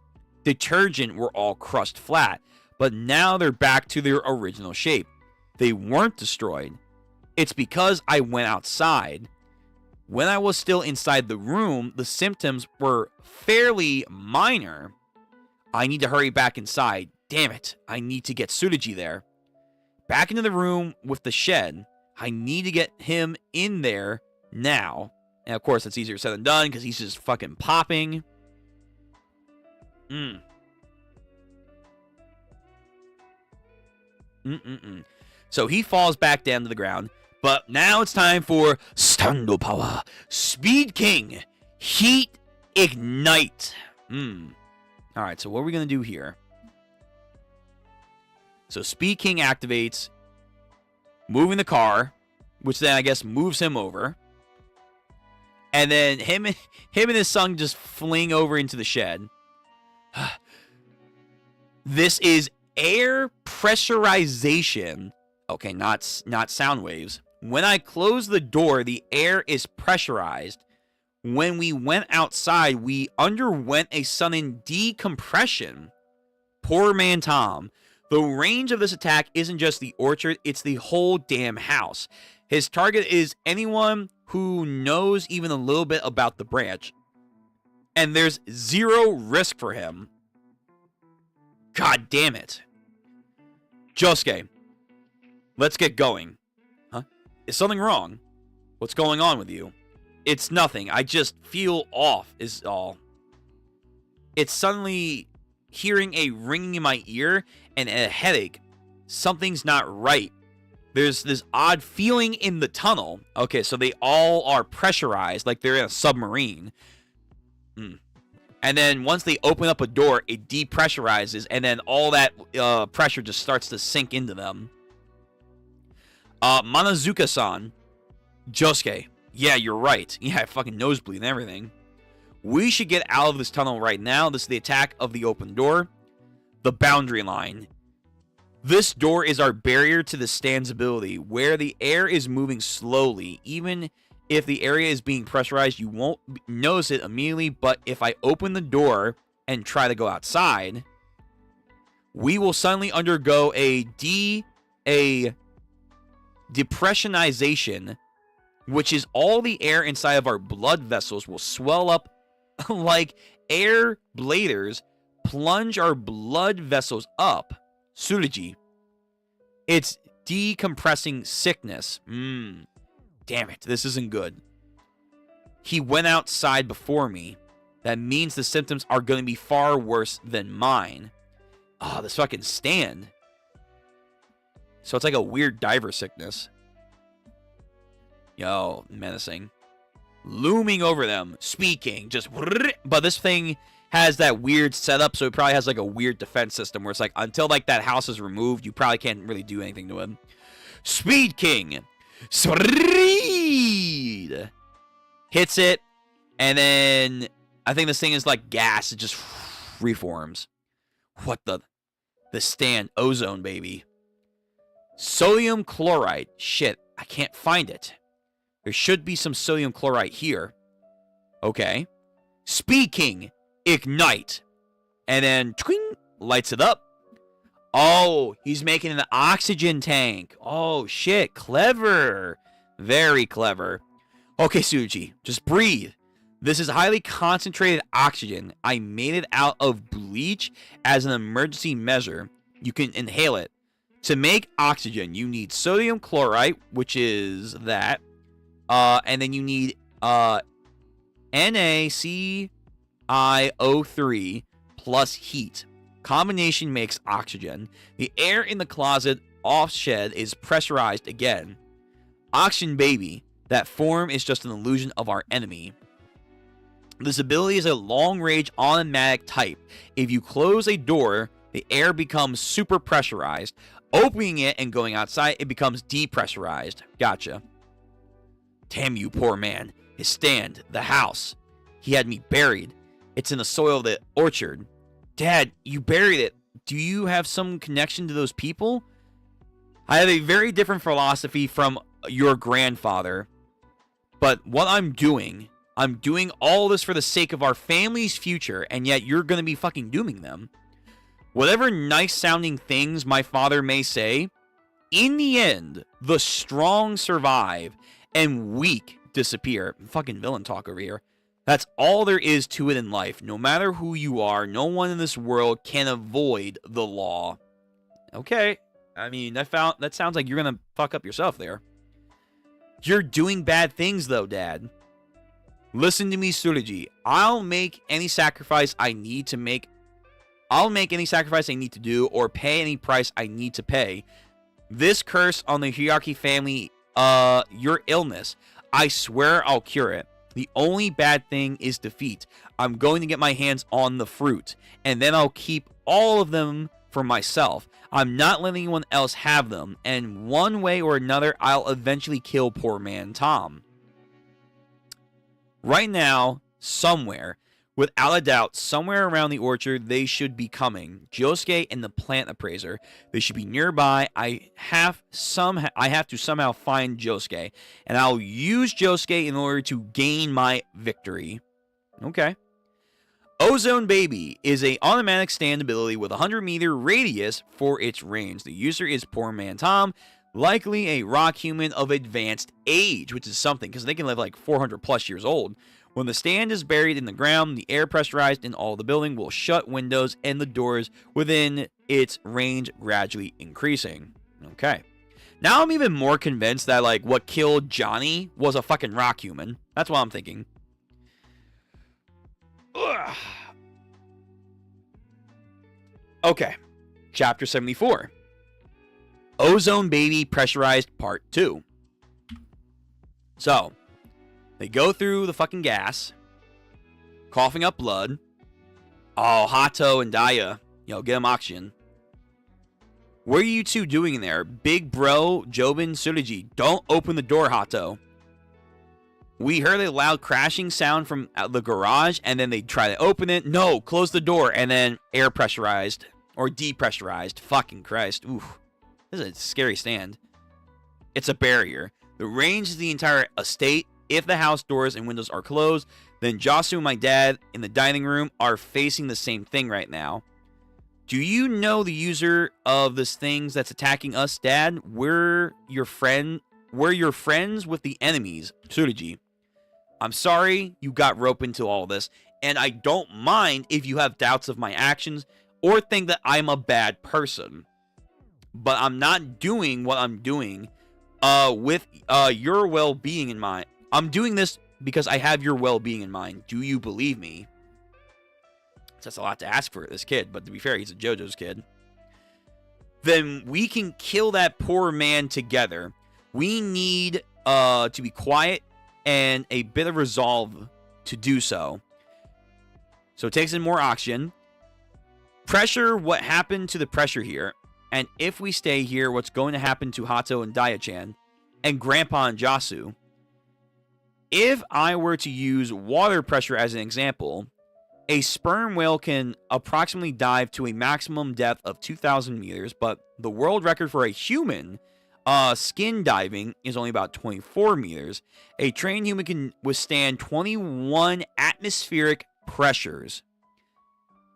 S2: detergent were all crushed flat. But now they're back to their original shape. They weren't destroyed. It's because I went outside. When I was still inside the room, the symptoms were fairly minor. I need to hurry back inside. Damn it, I need to get Tsurugi there. Back into the room with the shed. I need to get him in there now. And of course, it's easier said than done because he's just fucking popping. So he falls back down to the ground. But now it's time for Stando Power. Speed King. Heat Ignite. Alright, so what are we going to do here? So Speed King activates. Moving the car. Which then I guess moves him over. And then him and his son just fling over into the shed. This is air pressurization. Okay, not sound waves. When I close the door, the air is pressurized. When we went outside, we underwent a sudden decompression. Poor man Tom. The range of this attack isn't just the orchard, it's the whole damn house. His target is anyone who knows even a little bit about the branch. And there's zero risk for him. God damn it. Josuke, let's get going. Huh? Is something wrong? What's going on with you? It's nothing. I just feel off is all. It's suddenly hearing a ringing in my ear and a headache. Something's not right. There's this odd feeling in the tunnel. Okay, so they all are pressurized like they're in a submarine. And then once they open up a door, it depressurizes, and then all that pressure just starts to sink into them. Manazuka-san. Josuke. Yeah, you're right. Yeah, fucking nosebleed and everything. We should get out of this tunnel right now. This is the attack of the open door. The boundary line. This door is our barrier to the stand's ability, where the air is moving slowly. Even if the area is being pressurized, you won't notice it immediately, but if I open the door and try to go outside, we will suddenly undergo a depressionization, which is all the air inside of our blood vessels will swell up like air bladers, plunge our blood vessels up. Tsurugi. It's decompressing sickness. Damn it, this isn't good. He went outside before me. That means the symptoms are going to be far worse than mine. Oh, this fucking stand. So it's like a weird diver sickness. Yo, menacing. Looming over them. Speaking. Just... But this thing has that weird setup, so it probably has like a weird defense system where it's like, until like that house is removed, you probably can't really do anything to him. Speed King. Speed. Hits it, and then I think this thing is like gas. It just reforms. What the stand? Ozone, baby. Sodium chloride. Shit, I can't find it. There should be some sodium chloride here. Okay. Speed King. Ignite. And then, twing, lights it up. Oh, he's making an oxygen tank. Oh, shit. Clever. Very clever. Okay, Tsuji, just breathe. This is highly concentrated oxygen. I made it out of bleach as an emergency measure. You can inhale it. To make oxygen, you need sodium chloride, which is that. And then you need NaClO3 plus heat. Combination makes oxygen. The air in the closet off shed is pressurized again. Oxygen baby. That form is just an illusion of our enemy. This ability is a long-range automatic type. If you close a door, the air becomes super pressurized. Opening it and going outside, it becomes depressurized. Gotcha. Damn you, poor man. His stand, the house. He had me buried. It's in the soil of the orchard. Dad, you buried it. Do you have some connection to those people? I have a very different philosophy from your grandfather. But what I'm doing all this for the sake of our family's future, and yet you're going to be fucking dooming them. Whatever nice-sounding things my father may say, in the end, the strong survive, and weak disappear. Fucking villain talk over here. That's all there is to it in life. No matter who you are, no one in this world can avoid the law. Okay. I mean, that sounds like you're going to fuck up yourself there. You're doing bad things, though, Dad. Listen to me, Tsurugi. I'll make any sacrifice I need to make. I'll make any sacrifice I need to do, or pay any price I need to pay. This curse on the Hierarchy family, your illness, I swear I'll cure it. The only bad thing is defeat. I'm going to get my hands on the fruit, and then I'll keep all of them for myself. I'm not letting anyone else have them, and one way or another, I'll eventually kill poor man Tom. Right now, somewhere, without a doubt, somewhere around the orchard, they should be coming. Josuke and the plant appraiser. They should be nearby. I have to somehow find Josuke, and I'll use Josuke in order to gain my victory. Okay. Ozone Baby is a automatic stand ability with a 100-meter radius for its range. The user is Poor Man Tom, likely a rock human of advanced age, which is something because they can live like 400 plus years old. When the stand is buried in the ground, the air pressurized in all the building will shut windows and the doors within its range gradually increasing. Okay. Now I'm even more convinced that like what killed Johnny was a fucking rock human. That's what I'm thinking. Ugh. Okay. Chapter 74. Ozone Baby Pressurized Part 2. So, they go through the fucking gas, coughing up blood. Oh, Hato and Daya, get them oxygen. What are you two doing in there? Big bro, Jobin, Tsurugi, don't open the door, Hato. We heard a loud crashing sound from the garage, and then they try to open it. No, close the door, and then air pressurized, or depressurized. Fucking Christ. Oof. This is a scary stand. It's a barrier. The range is the entire estate. If the house doors and windows are closed, then Josu and my dad in the dining room are facing the same thing right now. Do you know the user of this things that's attacking us, Dad? We're your friends with the enemies. Tsurugi. I'm sorry you got roped into all this, and I don't mind if you have doubts of my actions or think that I'm a bad person. But I'm not doing what I'm doing with your well-being in mind. I'm doing this because I have your well-being in mind. Do you believe me? That's a lot to ask for this kid, but to be fair, he's a Jojo's kid. Then we can kill that poor man together. We need to be quiet and a bit of resolve to do so. So it takes in more oxygen. Pressure, what happened to the pressure here? And if we stay here, what's going to happen to Hato and Daya-chan? And Grandpa and Josu? If I were to use water pressure as an example, a sperm whale can approximately dive to a maximum depth of 2,000 meters, but the world record for a human skin diving is only about 24 meters. A trained human can withstand 21 atmospheric pressures.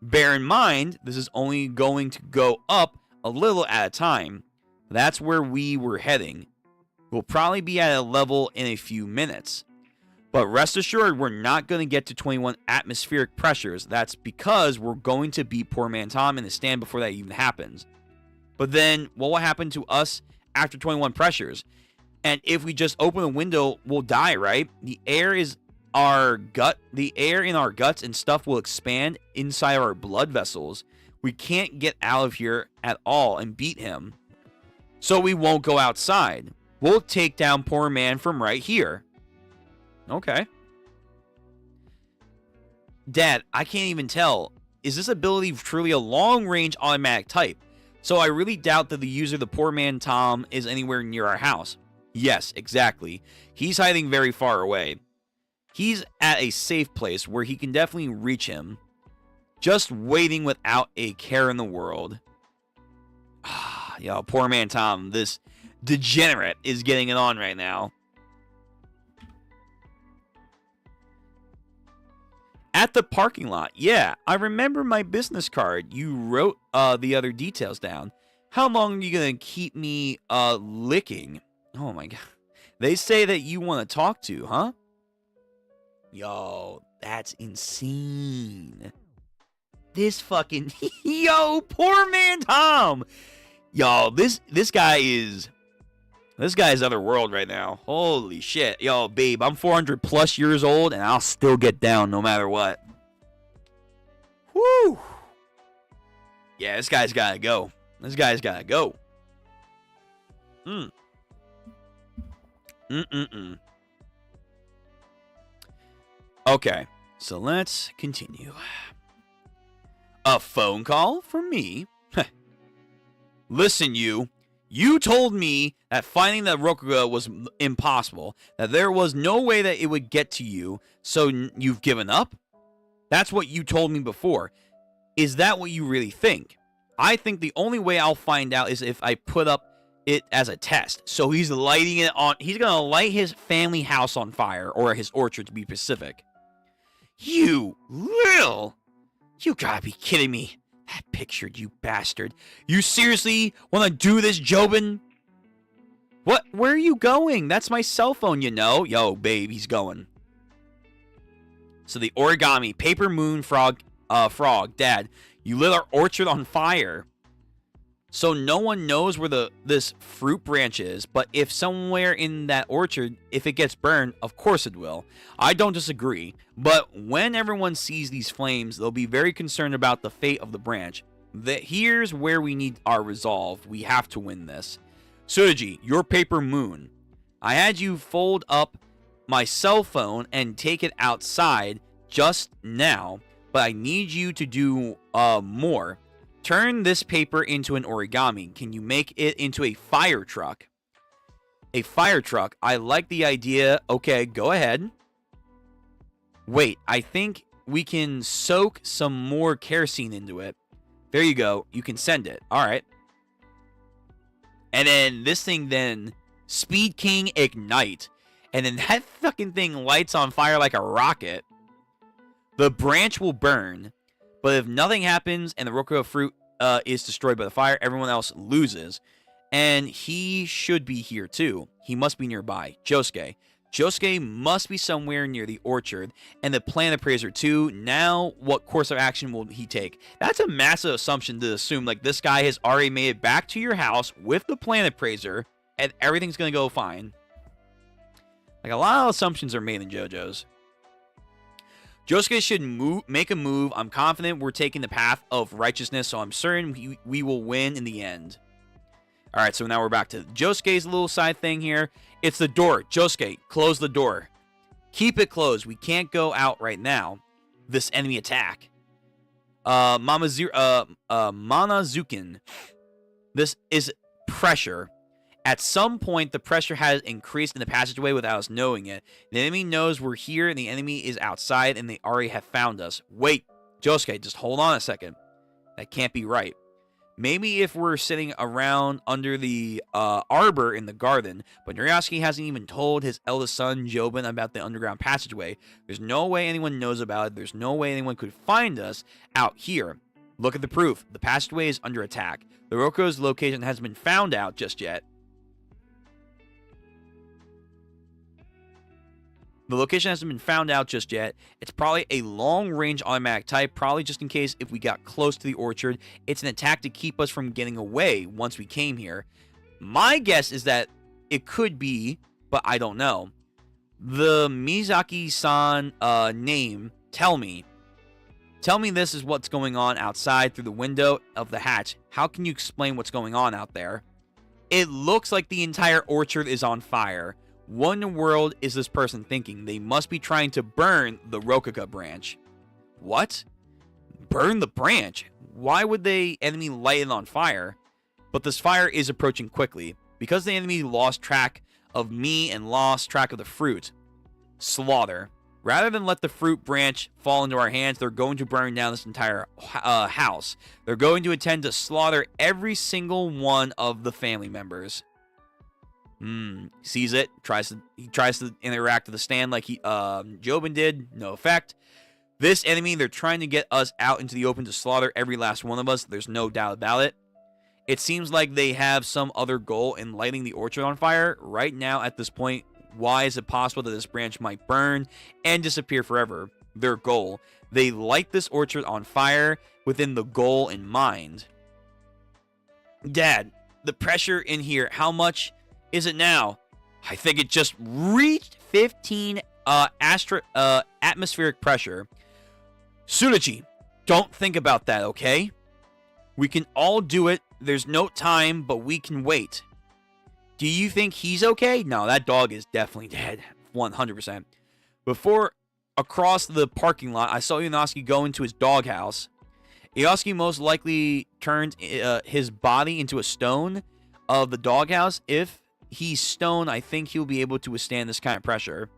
S2: Bear in mind, this is only going to go up a little at a time. That's where we were heading. We'll probably be at a level in a few minutes. But rest assured, we're not going to get to 21 atmospheric pressures. That's because we're going to beat Poor Man Tom in the stand before that even happens. But then, what will happen to us after 21 pressures? And if we just open a window, we'll die, right? The air in our guts and stuff will expand inside our blood vessels. We can't get out of here at all and beat him. So we won't go outside. We'll take down Poor Man from right here. Okay. Dad, I can't even tell. Is this ability truly a long-range automatic type? So I really doubt that the user, the Poor Man Tom, is anywhere near our house. Yes, exactly. He's hiding very far away. He's at a safe place where he can definitely reach him. Just waiting without a care in the world. Yo, Poor Man Tom, this degenerate is getting it on right now. At the parking lot. Yeah, I remember my business card. You wrote the other details down. How long are you going to keep me licking? Oh my god. They say that you want to talk to, huh? Yo, that's insane. This fucking... Yo, Poor Man Tom! Yo, this guy is... This guy's otherworld right now. Holy shit. Yo, babe, I'm 400 plus years old, and I'll still get down no matter what. Whew. Yeah, this guy's gotta go. This guy's gotta go. Okay, so let's continue. A phone call from me? Listen, you told me that finding the Rokuga was impossible, that there was no way that it would get to you, so you've given up? That's what you told me before. Is that what you really think? I think the only way I'll find out is if I put up it as a test. So he's lighting it on. He's going to light his family house on fire, or his orchard to be specific. You gotta be kidding me. That pictured, you bastard. You seriously want to do this, Jobin? What? Where are you going? That's my cell phone, you know. Yo, babe, he's going. So the origami, paper moon frog, Dad, you lit our orchard on fire. So no one knows where this fruit branch is, but if somewhere in that orchard, if it gets burned, of course it will. I don't disagree, but when everyone sees these flames, they'll be very concerned about the fate of the branch. Here's where we need our resolve. We have to win this. Tsuji, your paper moon. I had you fold up my cell phone and take it outside just now, but I need you to do more. Turn this paper into an origami. Can you make it into a fire truck? A fire truck. I like the idea. Okay, go ahead. Wait, I think we can soak some more kerosene into it. There you go. You can send it. All right. And then this thing then, Speed King Ignite. And then that fucking thing lights on fire like a rocket. The branch will burn. But if nothing happens and the Rokuga fruit is destroyed by the fire, everyone else loses. And he should be here too. He must be nearby. Josuke. Josuke must be somewhere near the orchard. And the Planet Appraiser too. Now, what course of action will he take? That's a massive assumption to assume. Like, this guy has already made it back to your house with the Planet Appraiser. And everything's going to go fine. Like, a lot of assumptions are made in JoJo's. Josuke should make a move. I'm confident we're taking the path of righteousness, so I'm certain we will win in the end. Alright, so now we're back to Josuke's little side thing here. It's the door. Josuke, close the door. Keep it closed. We can't go out right now. This enemy attack. Manazukin. This is pressure. At some point, the pressure has increased in the passageway without us knowing it. The enemy knows we're here, and the enemy is outside, and they already have found us. Wait, Josuke, just hold on a second. That can't be right. Maybe if we're sitting around under the arbor in the garden, but Nurioski hasn't even told his eldest son, Jobin, about the underground passageway. There's no way anyone knows about it. There's no way anyone could find us out here. Look at the proof. The passageway is under attack. The Roko's location hasn't been found out just yet. The location hasn't been found out just yet. It's probably a long-range automatic type, probably just in case if we got close to the orchard. It's an attack to keep us from getting away once we came here. My guess is that it could be, but I don't know. The Mizaki-san name, tell me this is what's going on outside through the window of the hatch. How can you explain what's going on out there? It looks like the entire orchard is on fire. What in the world is this person thinking? They must be trying to burn the Rokuga branch. What? Burn the branch? Why would the enemy light it on fire? But this fire is approaching quickly. Because the enemy lost track of me and lost track of the fruit. Slaughter. Rather than let the fruit branch fall into our hands, they're going to burn down this entire house. They're going to attempt to slaughter every single one of the family members. Sees it, he tries to interact with the stand like Jobin did. No effect. This enemy, they're trying to get us out into the open to slaughter every last one of us. There's no doubt about it. It seems like they have some other goal in lighting the orchard on fire. Right now, at this point, why is it possible that this branch might burn and disappear forever? Their goal. They light this orchard on fire within the goal in mind. Dad, the pressure in here, how much is it now? I think it just reached 15 atmospheric pressure. Tsunachi, don't think about that, okay? We can all do it. There's no time, but we can wait. Do you think he's okay? No, that dog is definitely dead. 100%. Before, across the parking lot, I saw Ionosuke go into his doghouse. Ionosuke most likely turned his body into a stone of the doghouse. If he's stone, I think he'll be able to withstand this kind of pressure.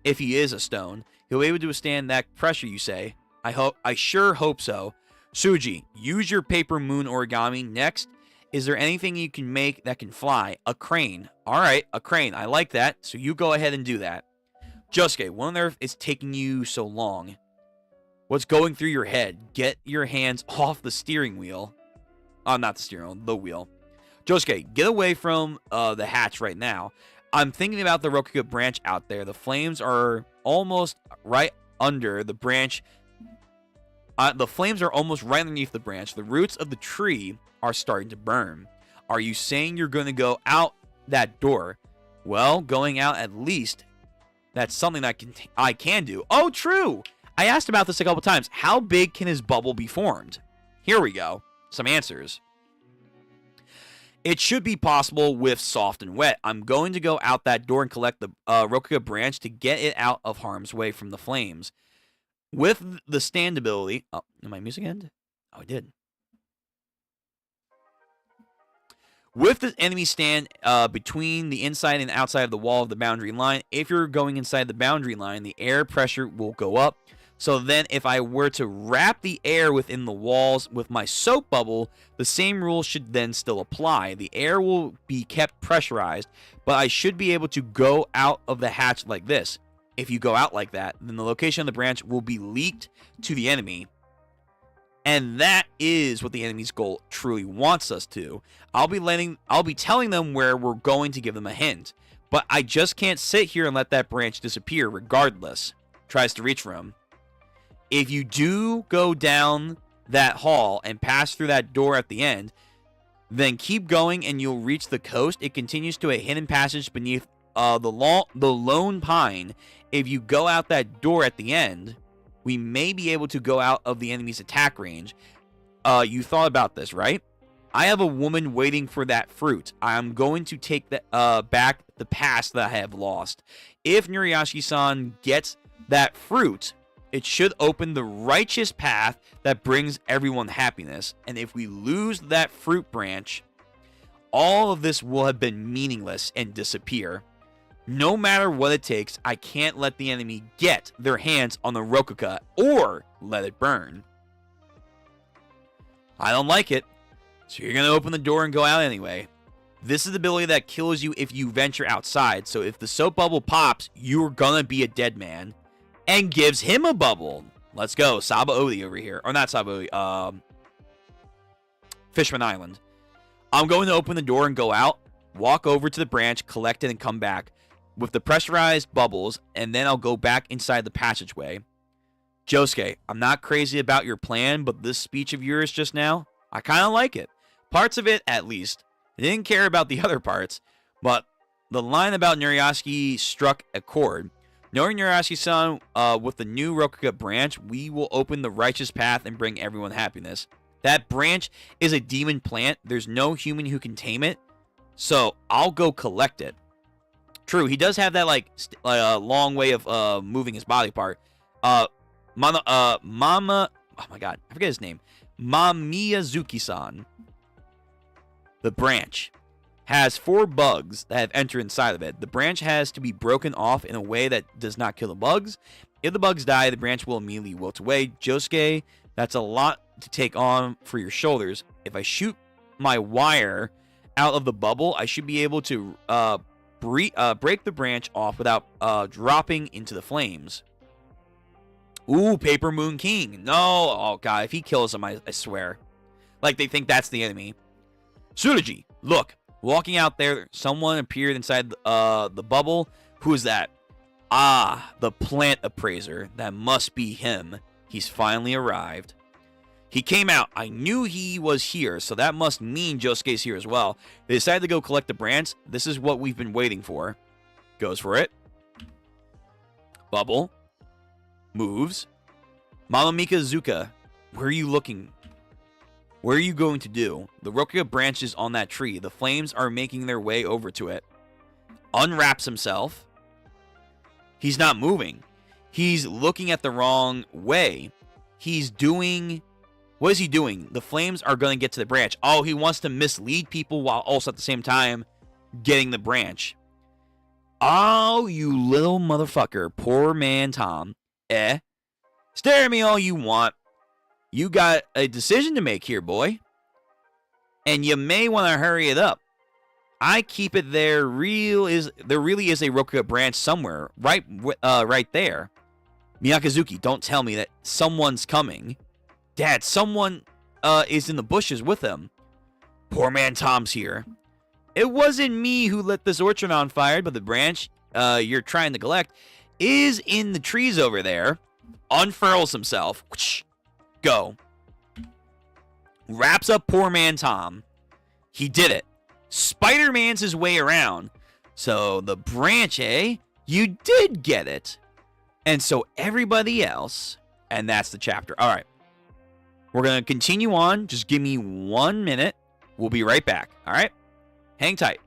S2: If he is a stone, he'll be able to withstand that pressure, you say? I sure hope so. Suji, use your paper moon origami. Next, is there anything you can make that can fly? A crane. Alright, a crane. I like that, so you go ahead and do that. Josuke, what on earth is taking you so long? What's going through your head? Get your hands off the steering wheel. Not the steering wheel, the wheel. Josuke, get away from the hatch right now. I'm thinking about the Rokuga branch out there. The flames are almost right under the branch. The flames are almost right underneath the branch. The roots of the tree are starting to burn. Are you saying you're going to go out that door? Well, going out at least. That's something that I can do. Oh, true. I asked about this a couple times. How big can his bubble be formed? Here we go. Some answers. It should be possible with soft and wet. I'm going to go out that door and collect the Rokuga branch to get it out of harm's way from the flames. With the stand ability... Oh, did my music end? Oh, it did. With the enemy stand between the inside and outside of the wall of the boundary line, if you're going inside the boundary line, the air pressure will go up. So then if I were to wrap the air within the walls with my soap bubble, the same rule should then still apply. The air will be kept pressurized, but I should be able to go out of the hatch like this. If you go out like that, then the location of the branch will be leaked to the enemy. And that is what the enemy's goal truly wants us to. I'll be telling them where we're going to give them a hint. But I just can't sit here and let that branch disappear regardless. Tries to reach for him. If you do go down that hall and pass through that door at the end, then keep going and you'll reach the coast. It continues to a hidden passage beneath the lone pine. If you go out that door at the end, we may be able to go out of the enemy's attack range. You thought about this, right? I have a woman waiting for that fruit. I'm going to take back the past that I have lost. If Nurioshi-san gets that fruit, it should open the righteous path that brings everyone happiness. And if we lose that fruit branch, all of this will have been meaningless and disappear. No matter what it takes, I can't let the enemy get their hands on the Rokuga or let it burn. I don't like it. So you're going to open the door and go out anyway. This is the ability that kills you if you venture outside. So if the soap bubble pops, you're going to be a dead man. And gives him a bubble. Let's go. Saba Odi over here. Or not Saba Odi. Fishman Island. I'm going to open the door and go out. Walk over to the branch, collect it, and come back with the pressurized bubbles. And then I'll go back inside the passageway. Josuke, I'm not crazy about your plan, but this speech of yours just now, I kind of like it. Parts of it, at least. I didn't care about the other parts, but the line about Nurioski struck a chord. Knowing Nurioski-san with the new Rokuga branch, we will open the righteous path and bring everyone happiness. That branch is a demon plant. There's no human who can tame it, so I'll go collect it. True, he does have that long way of moving his body part. Mama, oh my god, I forget his name. Mamiyazuki-san. The branch has 4 bugs that have entered inside of it. The branch has to be broken off in a way that does not kill the bugs. If the bugs die, the branch will immediately wilt away. Josuke, that's a lot to take on for your shoulders. If I shoot my wire out of the bubble, I should be able to break the branch off without dropping into the flames. Ooh, Paper Moon King. No. Oh, God. If he kills him, I swear. Like, they think that's the enemy. Tsurugi, look. Walking out there, someone appeared inside the bubble. Who is that? Ah, the plant appraiser. That must be him. He's finally arrived. He came out. I knew he was here, so that must mean Josuke's here as well. They decided to go collect the branch. This is what we've been waiting for. Goes for it. Bubble. Moves. Mama Mikazuka, where are you looking? What are you going to do? The Rokuga branch is on that tree. The flames are making their way over to it. Unwraps himself. He's not moving. He's looking at the wrong way. He's doing... What is he doing? The flames are going to get to the branch. Oh, he wants to mislead people while also at the same time getting the branch. Oh, you little motherfucker. Poor man Tom. Stare at me all you want. You got a decision to make here, boy. And you may want to hurry it up. I keep it there. There really is a Rokuga branch somewhere. Right there. Miyakazuki, don't tell me that someone's coming. Dad, someone is in the bushes with him. Poor man Tom's here. It wasn't me who lit this orchard on fire, but the branch you're trying to collect is in the trees over there. Unfurls himself. Go. Wraps up poor man Tom. He did it. Spider-Man's his way around. So the branch, you did get it. And so everybody else. And that's the chapter. All right. We're going to continue on. Just give me 1 minute. We'll be right back. All right? Hang tight.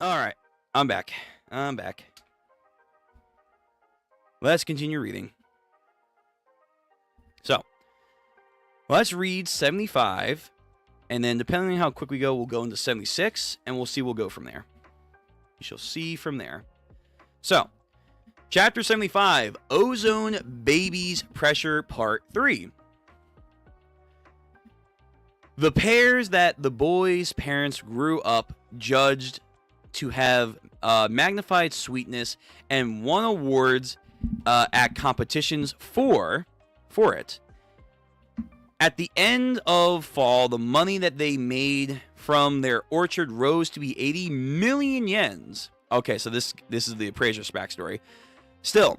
S2: All right. I'm back. I'm back. Let's continue reading. So, let's read 75, and then depending on how quick we go, we'll go into 76, and we'll see we'll go from there. You shall see from there. So, Chapter 75, Ozone Babies Pressure Part 3. The pears that the boy's parents grew up judged to have magnified sweetness and won awards at competitions for it. At the end of fall, the money that they made from their orchard rose to be 80 million yens. Okay, so this is the appraiser's backstory. Still,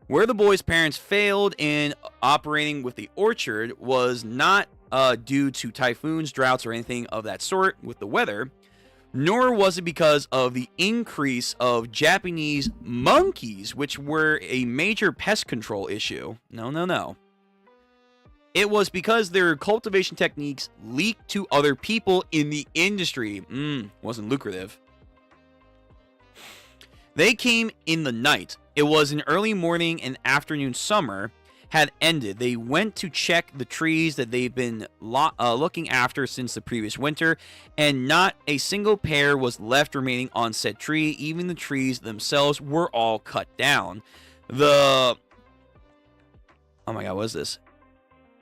S2: where the boy's parents failed in operating with the orchard was not due to typhoons, droughts, or anything of that sort with the weather, nor was it because of the increase of Japanese monkeys, which were a major pest control issue. No. It was because their cultivation techniques leaked to other people in the industry. Wasn't lucrative. They came in the night. It was an early morning and afternoon. Summer had ended. They went to check the trees that they've been looking after since the previous winter, and not a single pear was left remaining on said tree. Even the trees themselves were all cut down. Oh my god, what is this?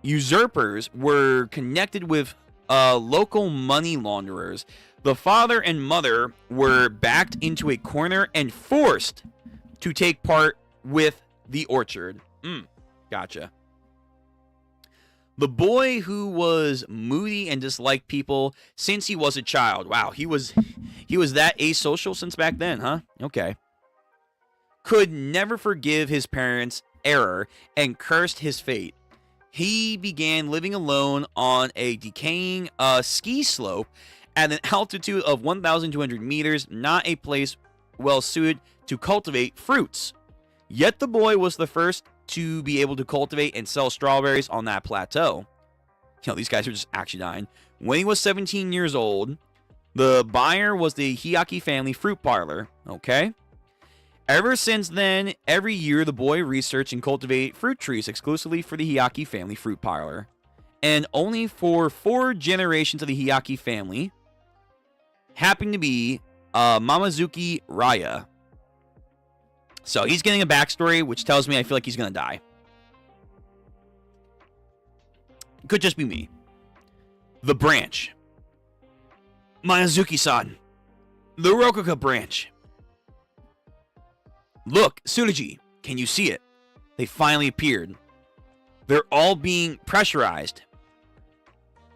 S2: Usurpers were connected with local money launderers. The father and mother were backed into a corner and forced to take part with the orchard. Gotcha. The boy, who was moody and disliked people since he was a child. Wow, he was that asocial since back then, huh? Okay. Could never forgive his parents' error and cursed his fate. He began living alone on a decaying ski slope at an altitude of 1,200 meters, not a place well suited to cultivate fruits. Yet the boy was the first to be able to cultivate and sell strawberries on that plateau. These guys are just actually dying. When he was 17 years old, the buyer was the Hiaki family fruit parlor. Okay. Ever since then, every year the boy researched and cultivated fruit trees exclusively for the Hiaki family fruit parlor. And only for 4 generations of the Hiaki family happened to be Mamazuki Raya. So he's getting a backstory, which tells me I feel like he's going to die. Could just be me. The branch. Mamazuki-san. The Rokuka branch. Look, Tsurugi, can you see it? They finally appeared. They're all being pressurized.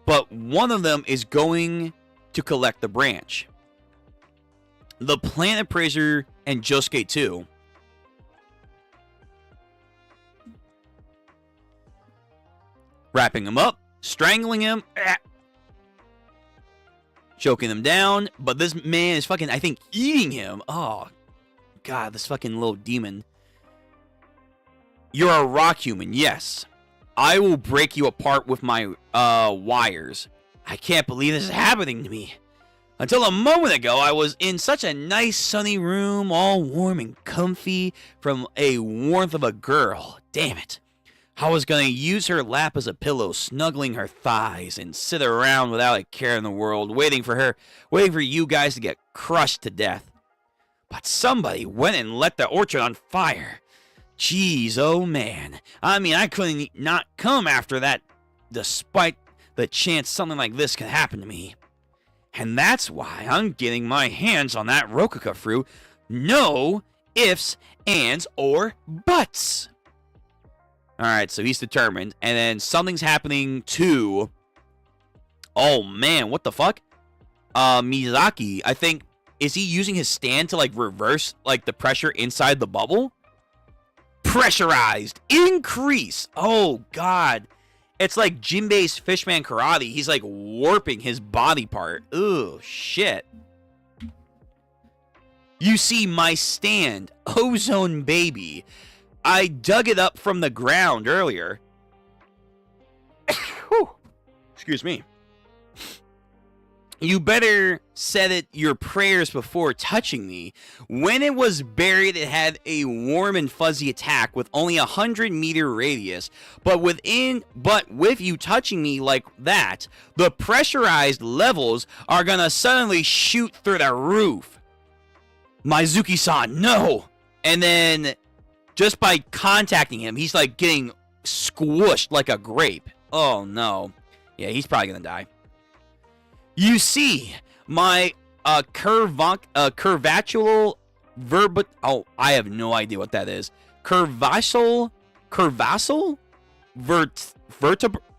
S2: But one of them is going to collect the branch. The plant appraiser and Josuke too. Wrapping him up, strangling him, choking him down, but this man is fucking, I think, eating him. Oh, God, this fucking little demon. You're a rock human, yes. I will break you apart with my wires. I can't believe this is happening to me. Until a moment ago, I was in such a nice sunny room, all warm and comfy from a warmth of a girl. Damn it. I was going to use her lap as a pillow, snuggling her thighs, and sit around without a care in the world, waiting for you guys to get crushed to death. But somebody went and let the orchard on fire. Jeez, oh man. I mean, I couldn't not come after that, despite the chance something like this could happen to me. And that's why I'm getting my hands on that Rokuka fruit. No ifs, ands, or buts. Alright, so he's determined. And then something's happening to... Oh, man, what the fuck? Miyazaki, I think... Is he using his stand to, like, reverse, like, the pressure inside the bubble? Pressurized. Increase. Oh, God. It's like Jinbei's Fishman Karate. He's, like, warping his body part. Ugh, shit. You see, my stand. Ozone baby. I dug it up from the ground earlier. Excuse me. You better set it your prayers before touching me. When it was buried, it had a warm and fuzzy attack with only 100-meter radius. But with you touching me like that, the pressurized levels are gonna suddenly shoot through the roof. Mizuki-san, no! And then, just by contacting him, he's like getting squished like a grape. Oh no. Yeah, he's probably gonna die. You see, my curvaceous verb. Oh, I have no idea what that is. Curvaceous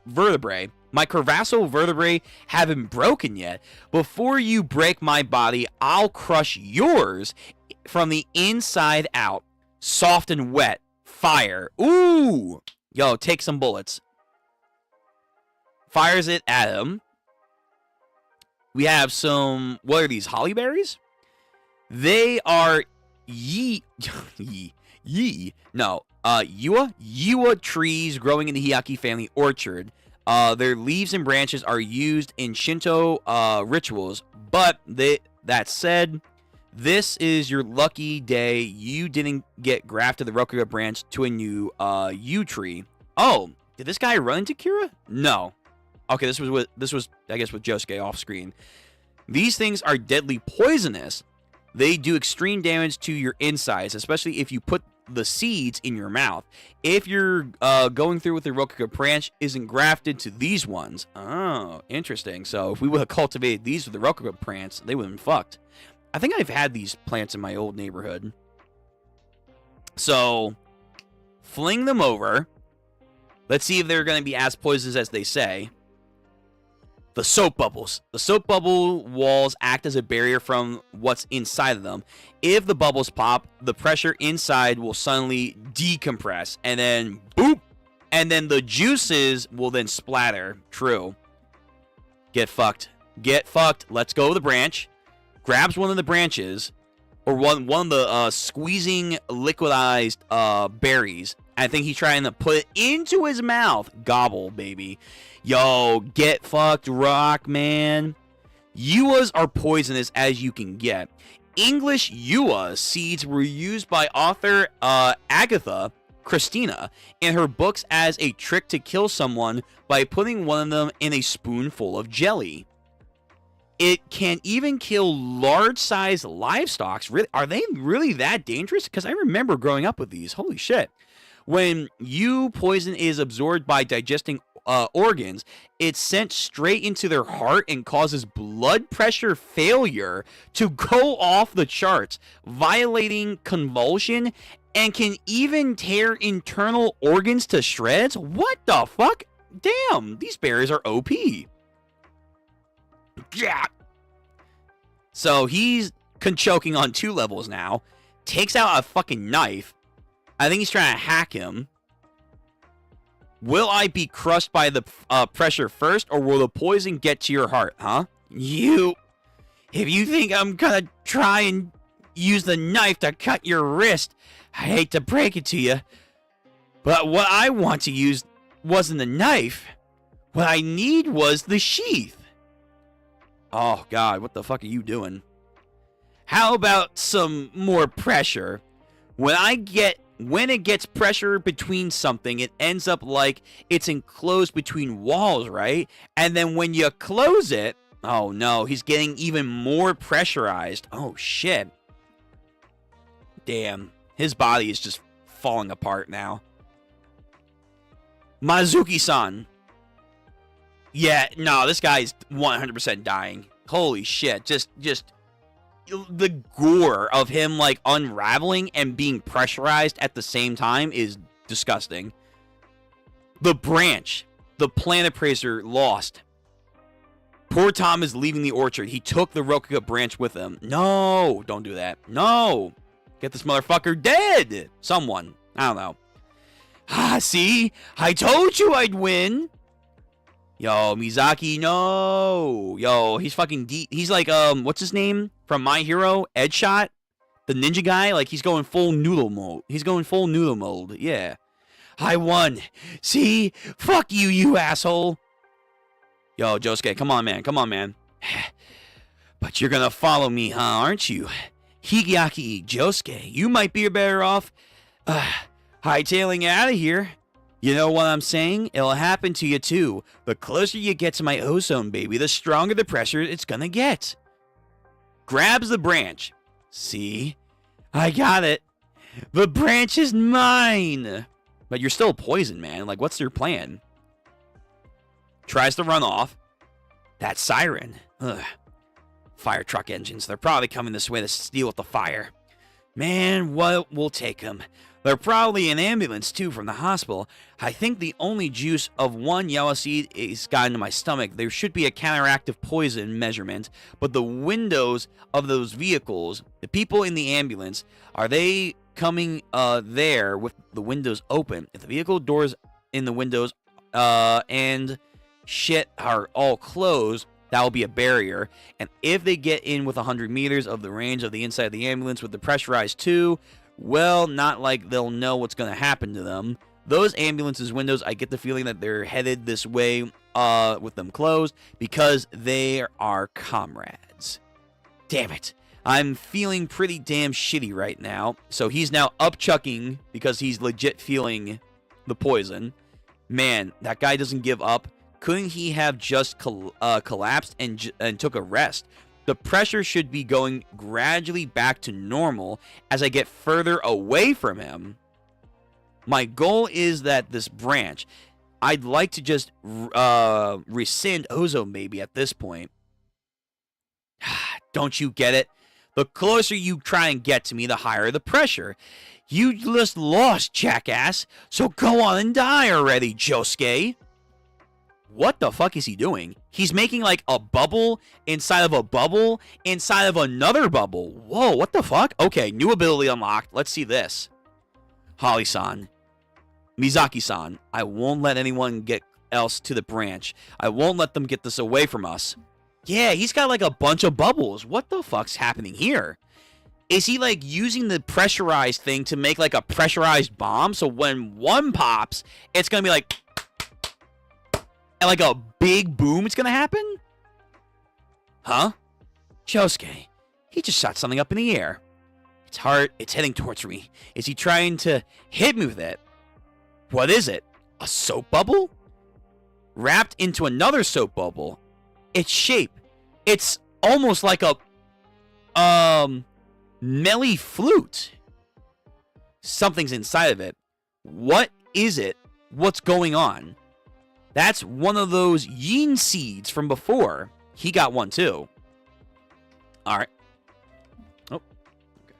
S2: vertebrae. My curvaceous vertebrae haven't broken yet. Before you break my body, I'll crush yours from the inside out. Soft and wet. Fire. Ooh. Yo, take some bullets. Fires it at him. We have some, what are these, holly berries? They are Yua trees growing in the Hiyaki family orchard. Their leaves and branches are used in Shinto rituals, but that said, this is your lucky day. You didn't get grafted the Rokuga branch to a new yew tree. Oh, did this guy run into Kira? No. Okay, this was I guess with Josuke off screen. These things are deadly poisonous. They do extreme damage to your insides, especially if you put the seeds in your mouth. If you're going through with the Rokuga branch isn't grafted to these ones. Oh, interesting. So if we would have cultivated these with the Rokuga plants, they would have been fucked. I think I've had these plants in my old neighborhood. So fling them over. Let's see if they're going to be as poisonous as they say. The soap bubbles. The soap bubble walls act as a barrier from what's inside of them. If the bubbles pop, the pressure inside will suddenly decompress. And then, boop! And then the juices will then splatter. True. Get fucked. Get fucked. Let's go to the branch. Grabs one of the branches. Or one of the squeezing liquidized berries. I think he's trying to put it into his mouth. Gobble, baby. Yo, get fucked, rock, man. Yuas are poisonous as you can get. English Yua seeds were used by author Agatha Christina in her books as a trick to kill someone by putting one of them in a spoonful of jelly. It can even kill large-sized livestock. Are they really that dangerous? Because I remember growing up with these. Holy shit. When yew poison is absorbed by digesting organs, it's sent straight into their heart and causes blood pressure failure to go off the charts, violating convulsion, and can even tear internal organs to shreds. What the fuck? Damn, these berries are OP. Yeah. So he's choking on 2 levels now. Takes out a fucking knife. I think he's trying to hack him. Will I be crushed by the pressure first, or will the poison get to your heart, huh? If you think I'm gonna try and use the knife to cut your wrist, I hate to break it to you, but what I want to use wasn't the knife. What I need was the sheath. Oh, God, what the fuck are you doing? How about some more pressure? When it gets pressure between something, it ends up like it's enclosed between walls, right? And then when you close it, oh no, he's getting even more pressurized. Oh shit. Damn, his body is just falling apart now. Mizuki-san. Yeah, no, this guy's 100% dying. Holy shit, just the gore of him like unraveling and being pressurized at the same time is disgusting. The branch, the planet praiser lost. Poor Tom is leaving the orchard. He took the Rokuga branch with him. No, don't do that. No, get this motherfucker dead. Someone, I don't know. Ah, see, I told you I'd win. Yo, Mizaki, no. Yo, he's fucking deep. He's like, what's his name from My Hero? Edshot? The ninja guy? Like, he's going full noodle mode. He's going full noodle mode. Yeah. I won. See? Fuck you, you asshole. Yo, Josuke, come on, man. Come on, man. But you're gonna follow me, huh, aren't you? Higyaki Josuke, you might be better off hightailing out of here. You know what I'm saying? It'll happen to you too. The closer you get to my ozone baby, the stronger the pressure it's gonna get. Grabs the branch. See? I got it. The branch is mine. But you're still poisoned, man. Like, what's your plan? Tries to run off. That siren. Ugh. Fire truck engines. They're probably coming this way to deal with the fire. Man, what will take them? They're probably an ambulance, too, from the hospital. I think the only juice of one yellow seed is got into my stomach. There should be a counteractive poison measurement, but the windows of those vehicles, the people in the ambulance, are they coming there with the windows open? If the vehicle doors in the windows and shit are all closed, that will be a barrier. And if they get in with 100 meters of the range of the inside of the ambulance with the pressurized too, well, not like they'll know what's going to happen to them. Those ambulances' windows, I get the feeling that they're headed this way with them closed because they are comrades. Damn it. I'm feeling pretty damn shitty right now. So he's now upchucking because he's legit feeling the poison. Man, that guy doesn't give up. Couldn't he have just collapsed and took a rest? The pressure should be going gradually back to normal as I get further away from him. My goal is that this branch, I'd like to just rescind Ozone Baby at this point. Don't you get it? The closer you try and get to me, the higher the pressure. You just lost, jackass. So go on and die already, Josuke. What the fuck is he doing? He's making like a bubble inside of a bubble inside of another bubble. Whoa, what the fuck? Okay, new ability unlocked. Let's see this. Holly-san. Mizaki-san. I won't let anyone get else to the branch. I won't let them get this away from us. Yeah, he's got like a bunch of bubbles. What the fuck's happening here? Is he like using the pressurized thing to make like a pressurized bomb? So when one pops, it's gonna be like... and like a big boom it's gonna happen? Huh? Josuke, he just shot something up in the air. It's hard. It's heading towards me. Is he trying to hit me with it? What is it? A soap bubble? Wrapped into another soap bubble. Its shape. It's almost like a melly flute. Something's inside of it. What is it? What's going on? That's one of those yin seeds from before. He got one too. All right. Oh. Okay.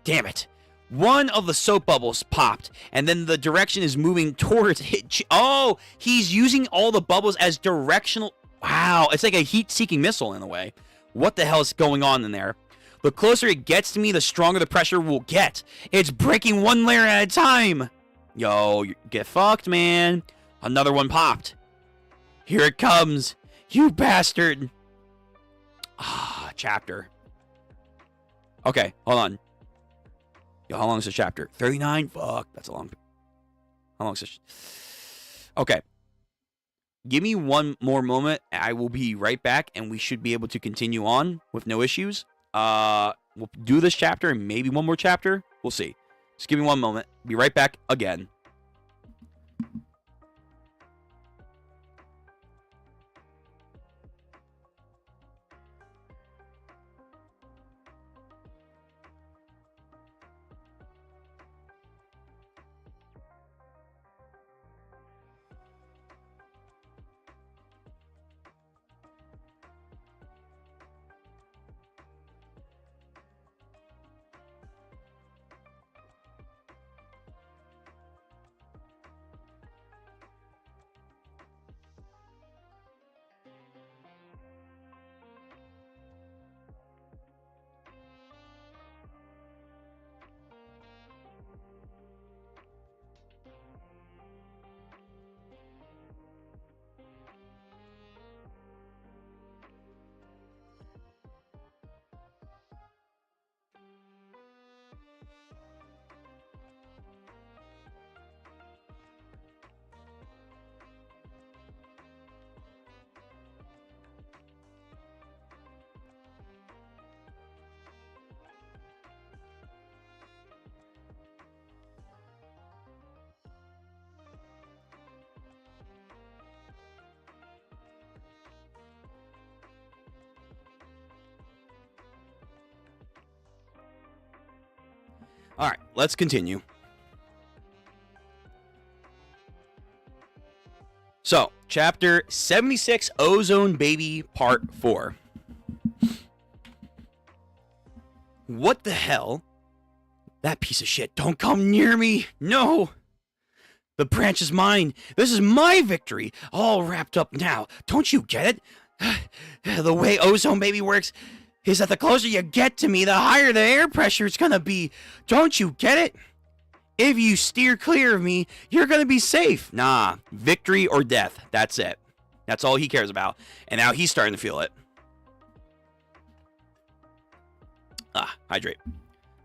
S2: Damn it. One of the soap bubbles popped, and then the direction is moving towards it. Oh, he's using all the bubbles as directional. Wow, it's like a heat-seeking missile in a way. What the hell is going on in there? The closer it gets to me, the stronger the pressure will get. It's breaking one layer at a time. Yo, you get fucked, man. Another one popped. Here it comes. You bastard. Ah, chapter. Okay, hold on. Yo, how long is this chapter? 39? Fuck, that's a long... How long is this? Okay. Give me one more moment. I will be right back, and we should be able to continue on with no issues. We'll do this chapter and maybe one more chapter. We'll see. Just give me one moment. Be right back again. All right, let's continue. So, chapter 76, Ozone Baby, part 4. What the hell? That piece of shit, don't come near me. No. The branch is mine. This is my victory. All wrapped up now. Don't you get it? The way Ozone Baby works is that the closer you get to me, the higher the air pressure is gonna be. Don't you get it? If you steer clear of me, you're gonna be safe. Nah, victory or death. That's it. That's all he cares about. And now he's starting to feel it. Hydrate.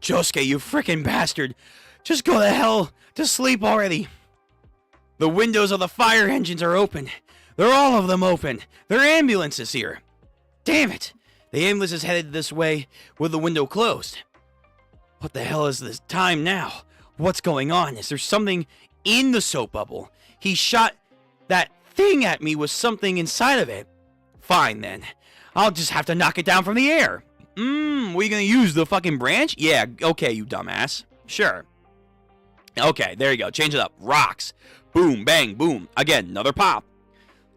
S2: Josuke, you frickin' bastard. Just go to hell to sleep already. The windows of the fire engines are open. They're all of them open. Their ambulance is here. Damn it. The ambulance is headed this way with the window closed. What the hell is this time now? What's going on? Is there something in the soap bubble? He shot that thing at me with something inside of it. Fine then. I'll just have to knock it down from the air. We gonna use the fucking branch? Yeah, okay, you dumbass. Sure. Okay, there you go. Change it up. Rocks. Boom, bang, boom. Again, another pop.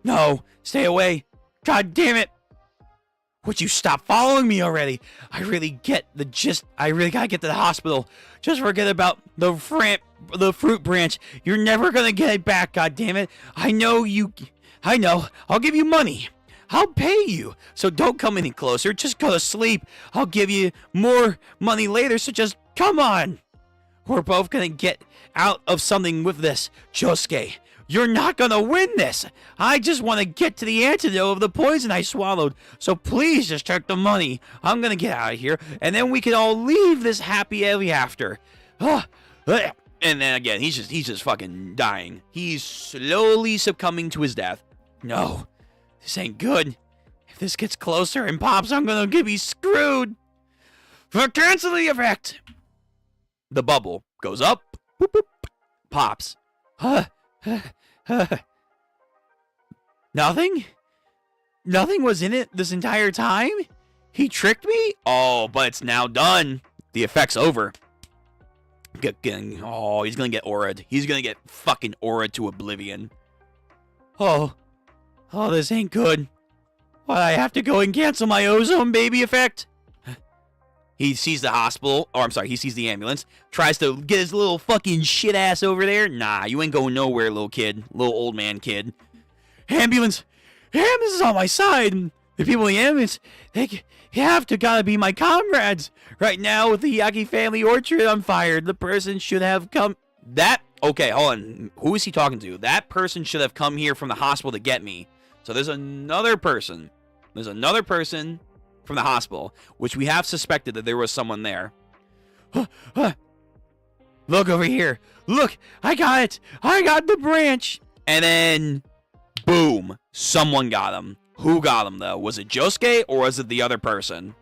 S2: No, stay away. God damn it. Would you stop following me already? I really get the gist. I really gotta get to the hospital. Just forget about the fruit branch. You're never gonna get it back, god damn it. I know. I'll give you money. I'll pay you. So don't come any closer. Just go to sleep. I'll give you more money later, so just come on. We're both gonna get out of something with this. Josuke, you're not gonna win this. I just want to get to the antidote of the poison I swallowed. So please just take the money. I'm gonna get out of here, and then we can all leave this happy ever after. And then again, he's just fucking dying. He's slowly succumbing to his death. No, this ain't good. If this gets closer and pops, I'm gonna be screwed. For cancel the effect. The bubble goes up, boop, boop, pops. Nothing? Nothing was in it this entire time? He tricked me? Oh, but it's now done. The effect's over. Oh, he's gonna get aura'd. He's gonna get fucking aura'd to oblivion. Oh, this ain't good. Why, I have to go and cancel my Ozone Baby effect? He sees the hospital, or I'm sorry, he sees the ambulance, tries to get his little fucking shit ass over there. Nah, you ain't going nowhere, little kid, little old man kid. Ambulance is on my side. The people in the ambulance, they have to gotta be my comrades. Right now, with the Yaki family orchard on fire, the person should have come. Okay, hold on. Who is he talking to? That person should have come here from the hospital to get me. So there's another person. From the hospital, which we have suspected that there was someone there. Look over here. Look, I got it. I got the branch. And then, boom, someone got him. Who got him, though? Was it Josuke or was it the other person?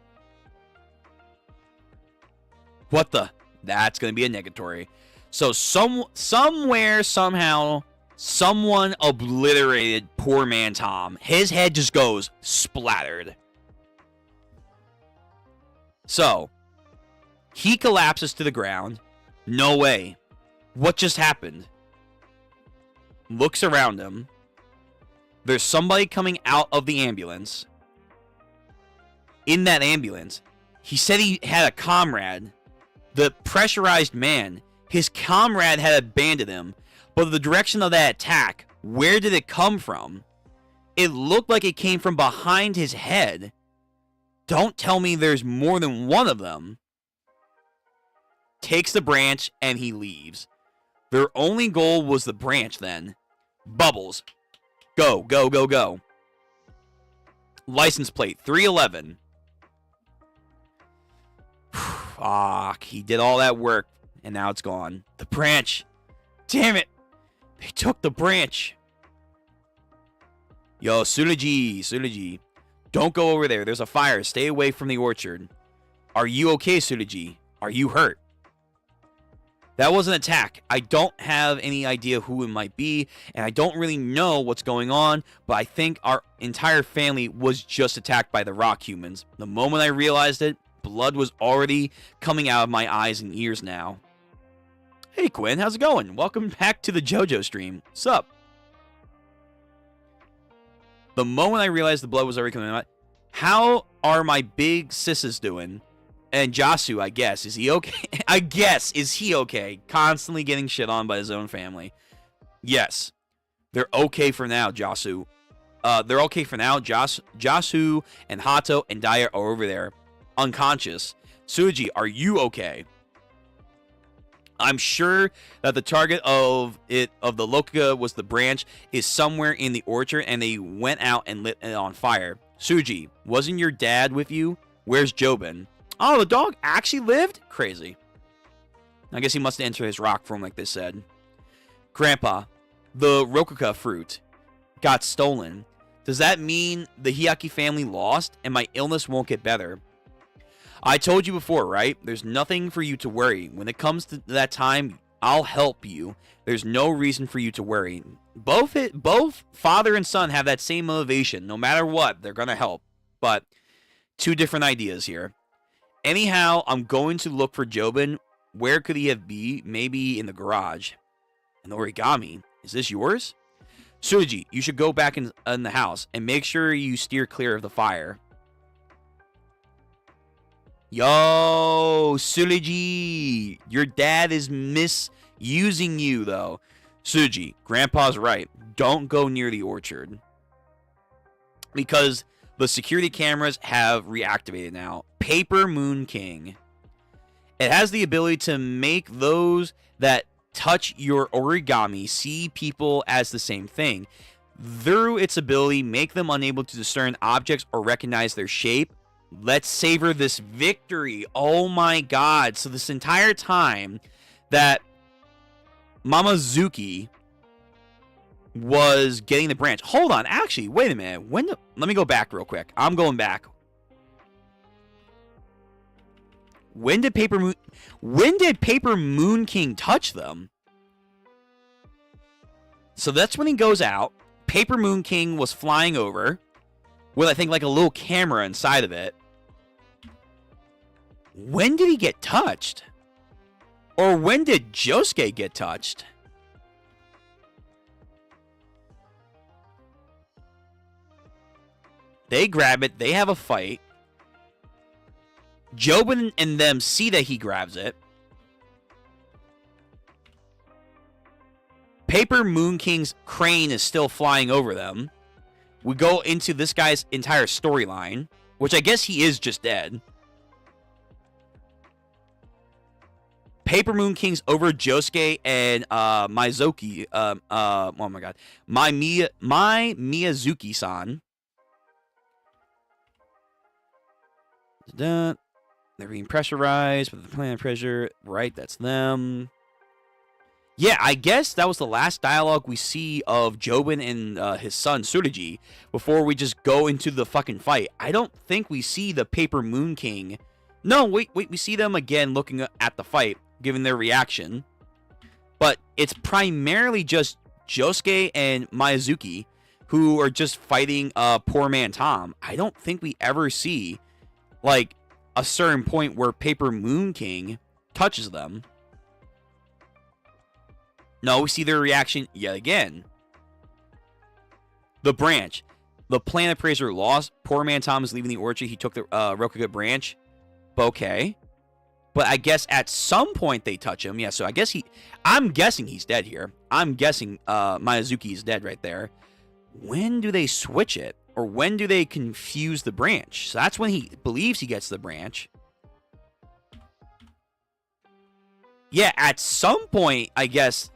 S2: What the? That's going to be a negatory. So somewhere, somehow, someone obliterated poor man Tom. His head just goes splattered. So, he collapses to the ground. No way. What just happened? Looks around him. There's somebody coming out of the ambulance. In that ambulance, he said he had a comrade. The pressurized man. His comrade had abandoned him. But the direction of that attack, where did it come from? It looked like it came from behind his head. Don't tell me there's more than one of them. Takes the branch and he leaves. Their only goal was the branch then. Bubbles. Go, go, go, go. License plate 311. Fuck, he did all that work and now it's gone. The branch. Damn it. They took the branch. Yo, Tsurugi. Don't go over there. There's a fire. Stay away from the orchard. Are you okay, Tsurugi? Are you hurt? That was an attack. I don't have any idea who it might be, and I don't really know what's going on, but I think our entire family was just attacked by the rock humans. The moment I realized it, blood was already coming out of my eyes and ears now. Hey, Quinn, how's it going? Welcome back to the Jojo stream. Sup? The moment I realized the blood was already coming out, how are my big sisses doing? And Jasu, I guess, is he okay? Is he okay? Constantly getting shit on by his own family. Yes. They're okay for now, Jasu. They're okay for now. Jasu and Hato and Daya are over there, unconscious. Suji, are you okay? I'm sure that the target of the Loka was the branch is somewhere in the orchard, and they went out and lit it on fire. Suji, wasn't your dad with you? Where's Jobin? Oh, the dog actually lived? Crazy. I guess he must have entered his rock form like they said. Grandpa, the Rokuka fruit got stolen. Does that mean the Hyaki family lost and my illness won't get better? I told you before, right? There's nothing for you to worry. When it comes to that time, I'll help you. There's no reason for you to worry. Both father and son have that same motivation. No matter what, they're going to help. But two different ideas here. Anyhow, I'm going to look for Jobin. Where could he have been? Maybe in the garage. An origami. Is this yours? Suji, you should go back in the house and make sure you steer clear of the fire. Yo, Suji, your dad is misusing you, though. Suji, Grandpa's right. Don't go near the orchard. Because the security cameras have reactivated now. Paper Moon King. It has the ability to make those that touch your origami see people as the same thing. Through its ability, make them unable to discern objects or recognize their shape. Let's savor this victory. Oh my god. So this entire time that Mamazuki was getting the branch. Hold on. Actually, wait a minute. Let me go back real quick. I'm going back. When did Paper Moon King touch them? So that's when he goes out. Paper Moon King was flying over with, I think, like a little camera inside of it. When did he get touched? Or when did Josuke get touched? They grab it. They have a fight. Jobin and them see that he grabs it. Paper Moon King's crane is still flying over them. We go into this guy's entire storyline, which I guess he is just dead. Paper Moon King's over Josuke and Mizuki. Oh my god. My Miyazuki-san. They're being pressurized with the planet pressure. Right, that's them. Yeah, I guess that was the last dialogue we see of Jobin and his son, Tsurugi, before we just go into the fucking fight. I don't think we see the Paper Moon King. No, wait, we see them again looking at the fight, giving their reaction. But it's primarily just Josuke and Miyazuki who are just fighting Poor Man Tom. I don't think we ever see, like, a certain point where Paper Moon King touches them. No, we see their reaction yet again. The branch. The planet praiser lost. Poor Man Tom is leaving the orchard. He took the Rokuga branch. Okay. But I guess at some point they touch him. Yeah, so I guess I'm guessing he's dead here. I'm guessing Miyazuki is dead right there. When do they switch it? Or when do they confuse the branch? So that's when he believes he gets the branch. Yeah, at some point, I guess,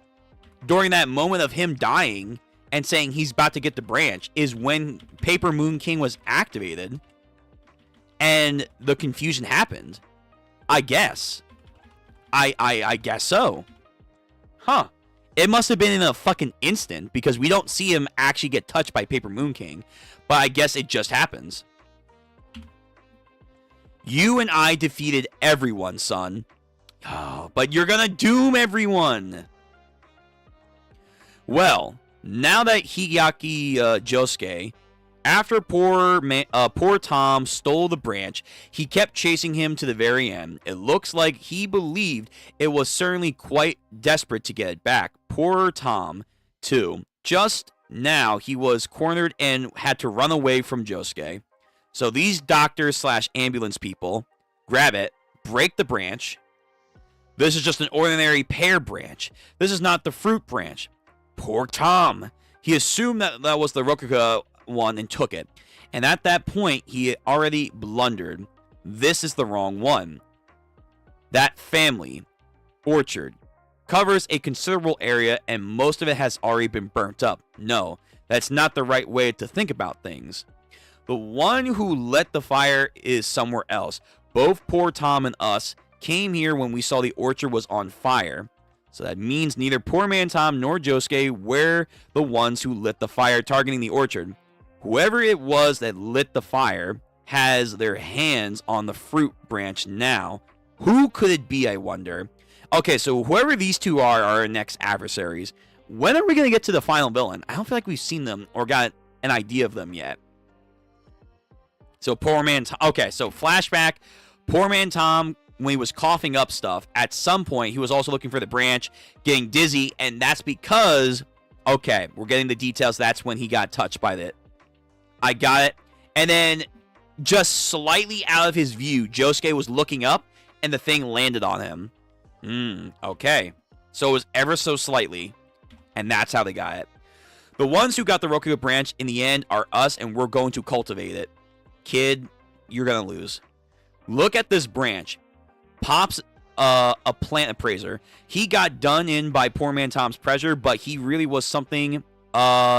S2: during that moment of him dying and saying he's about to get the branch is when Paper Moon King was activated and the confusion happened. I guess. I guess so. Huh. It must have been in a fucking instant because we don't see him actually get touched by Paper Moon King. But I guess it just happens. You and I defeated everyone, son. Oh, but you're gonna doom everyone. Well, now that Hideaki Josuke After poor Tom stole the branch, he kept chasing him to the very end. It looks like he believed it was certainly quite desperate to get it back. Poor Tom, too. Just now, he was cornered and had to run away from Josuke. So these doctors / ambulance people grab it, break the branch. This is just an ordinary pear branch. This is not the fruit branch. Poor Tom. He assumed that was the Rokuga one and took it. And at that point, he had already blundered. This is the wrong one. That family orchard covers a considerable area and most of it has already been burnt up. No, that's not the right way to think about things. The one who lit the fire is somewhere else. Both poor Tom and us came here when we saw the orchard was on fire. So that means neither poor man Tom nor Josuke were the ones who lit the fire targeting the orchard. Whoever it was that lit the fire has their hands on the fruit branch now. Who could it be, I wonder? Okay, so whoever these two are our next adversaries. When are we going to get to the final villain? I don't feel like we've seen them or got an idea of them yet. So poor man Tom. Okay, so flashback. Poor man Tom, when he was coughing up stuff, at some point he was also looking for the branch, getting dizzy, and that's because, okay, we're getting the details. That's when he got touched by it. I got it. And then just slightly out of his view, Josuke was looking up and the thing landed on him. Okay. So it was ever so slightly. And that's how they got it. The ones who got the Rokuga branch in the end are us, and we're going to cultivate it. Kid, you're going to lose. Look at this branch. Pop's a plant appraiser. He got done in by poor man Tom's pressure, but he really was something.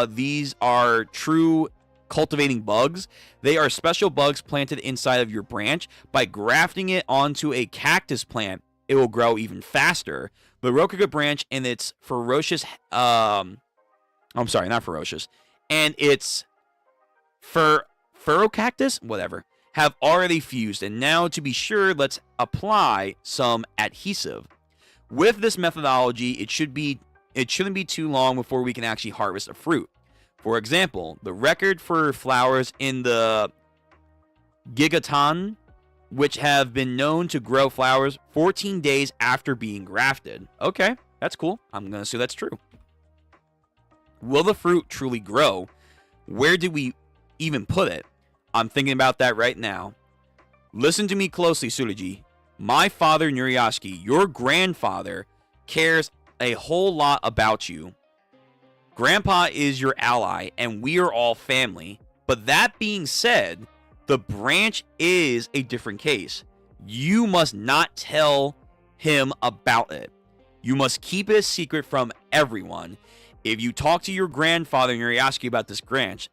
S2: These are true cultivating bugs. They are special bugs planted inside of your branch. By grafting it onto a cactus plant, it will grow even faster. The Rokuga branch and its ferocious I'm sorry, not ferocious. And its furrow cactus, whatever, have already fused. And now, to be sure, let's apply some adhesive. With this methodology, it shouldn't be too long before we can actually harvest a fruit. For example, the record for flowers in the Gigaton, which have been known to grow flowers 14 days after being grafted. Okay, that's cool. I'm going to assume that's true. Will the fruit truly grow? Where did we even put it? I'm thinking about that right now. Listen to me closely, Tsurugi. My father, Nuriyasuki, your grandfather, cares a whole lot about you. Grandpa is your ally, and we are all family. But that being said, the branch is a different case. You must not tell him about it. You must keep it a secret from everyone. If you talk to your grandfather Nuriyasuki about this branch,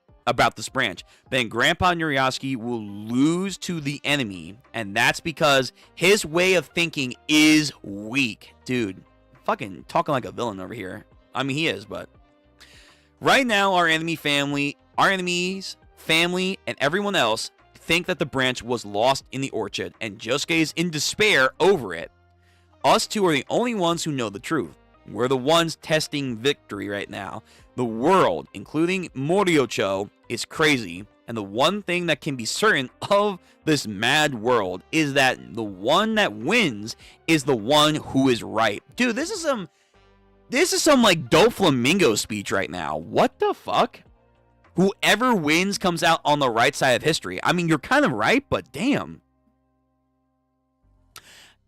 S2: then Grandpa Nuriyasuki will lose to the enemy, and that's because his way of thinking is weak. Dude, fucking talking like a villain over here. I mean, he is, but right now our enemy's family, and everyone else think that the branch was lost in the orchard, and Josuke is in despair over it. Us two are the only ones who know the truth. We're the ones testing victory right now. The world, including Moriocho, is crazy, and the one thing that can be certain of this mad world is that the one that wins is the one who is right. Dude, this is some like Doflamingo speech right now. What the fuck? Whoever wins comes out on the right side of history. I mean, you're kind of right, but damn.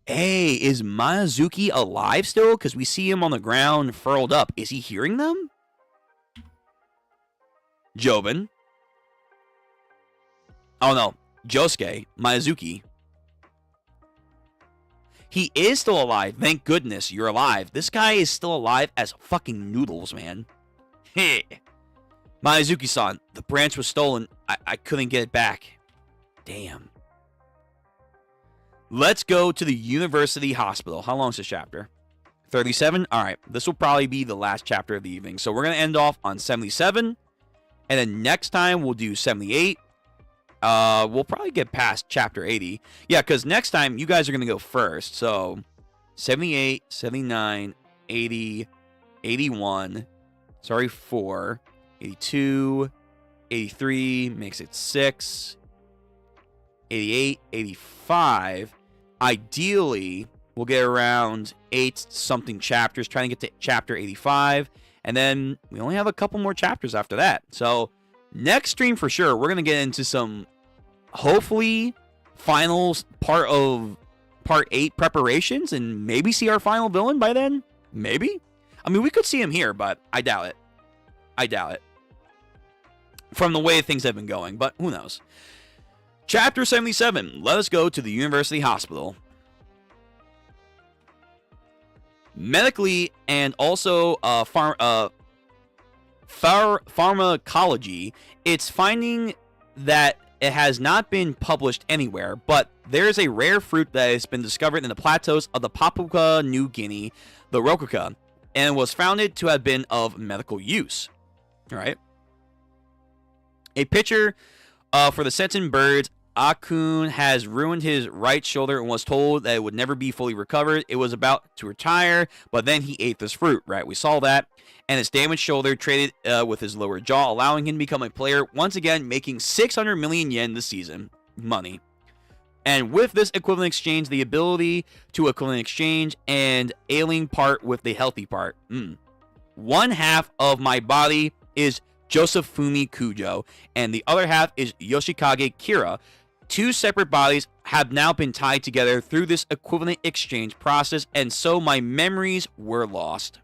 S2: Hey, is Miyazuki alive still? Because we see him on the ground furled up. Is he hearing them? Joven. Oh no, Josuke, Miyazuki. He is still alive. Thank goodness you're alive. This guy is still alive as fucking noodles, man. Hey. Miyazuki-san, the branch was stolen. I couldn't get it back. Damn. Let's go to the University Hospital. How long is this chapter? 37? Alright, this will probably be the last chapter of the evening. So we're going to end off on 77. And then next time we'll do 78. We'll probably get past chapter 80. Yeah, because next time you guys are going to go first. So 78, 79, 80, 81. Sorry, 4. 82, 83 makes it 6. 88, 85. Ideally, we'll get around 8 something chapters, trying to get to chapter 85. And then we only have a couple more chapters after that. So next stream for sure, we're going to get into some, hopefully, finals part of part 8 preparations and maybe see our final villain by then. Maybe. I mean, we could see him here, but I doubt it. I doubt it. From the way things have been going, but who knows. Chapter 77. Let us go to the University Hospital. Medically and also pharmacology, it's finding that it has not been published anywhere, but there is a rare fruit that has been discovered in the plateaus of the Papua New Guinea, the rococa, and was founded to have been of medical use. All right. A picture for the Sentin birds. Akun has ruined his right shoulder and was told that it would never be fully recovered. It was about to retire, but then he ate this fruit, right? We saw that. And his damaged shoulder traded with his lower jaw, allowing him to become a player, once again, making 600 million yen this season. Money. And with this equivalent exchange, the ability to equivalent exchange and ailing part with the healthy part. One half of my body is Josefumi Kujo, and the other half is Yoshikage Kira. Two separate bodies have now been tied together through this equivalent exchange process, and so my memories were lost.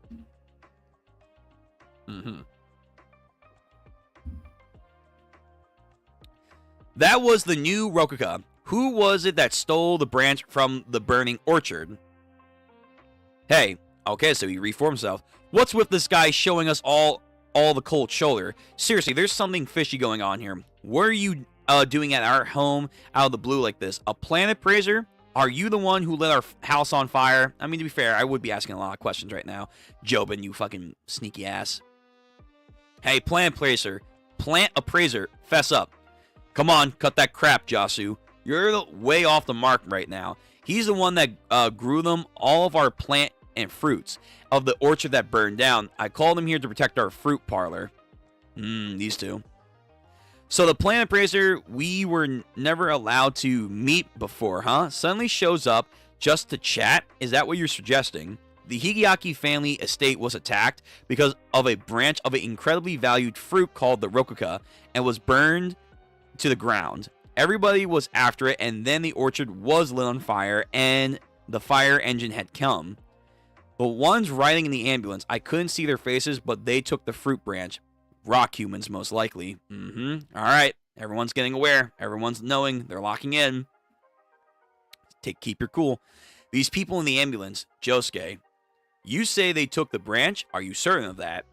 S2: That was the new rococa. Who was it that stole the branch from the burning orchard? Hey, okay, so he reformed himself. What's with this guy showing us all the cold shoulder? Seriously, there's something fishy going on here. What are you doing at our home out of the blue like this? A planet praiser? Are you the one who lit our house on fire? I mean, to be fair, I would be asking a lot of questions right now. Jobin, you fucking sneaky ass. Hey, planet appraiser, fess up. Come on, cut that crap, Jasu. You're way off the mark right now. He's the one that grew them, all of our plant and fruits of the orchard that burned down. I called him here to protect our fruit parlor. These two. So the planet appraiser we were never allowed to meet before, huh? Suddenly shows up just to chat? Is that what you're suggesting? The Hideaki family estate was attacked because of a branch of an incredibly valued fruit called the rococa and was burned to the ground. Everybody was after it, and then the orchard was lit on fire and the fire engine had come. The ones riding in the ambulance, I couldn't see their faces, but they took the fruit branch. Rock humans, most likely. Alright, everyone's getting aware. Everyone's knowing. They're locking in. Keep your cool. These people in the ambulance, Josuke, you say they took the branch? Are you certain of that?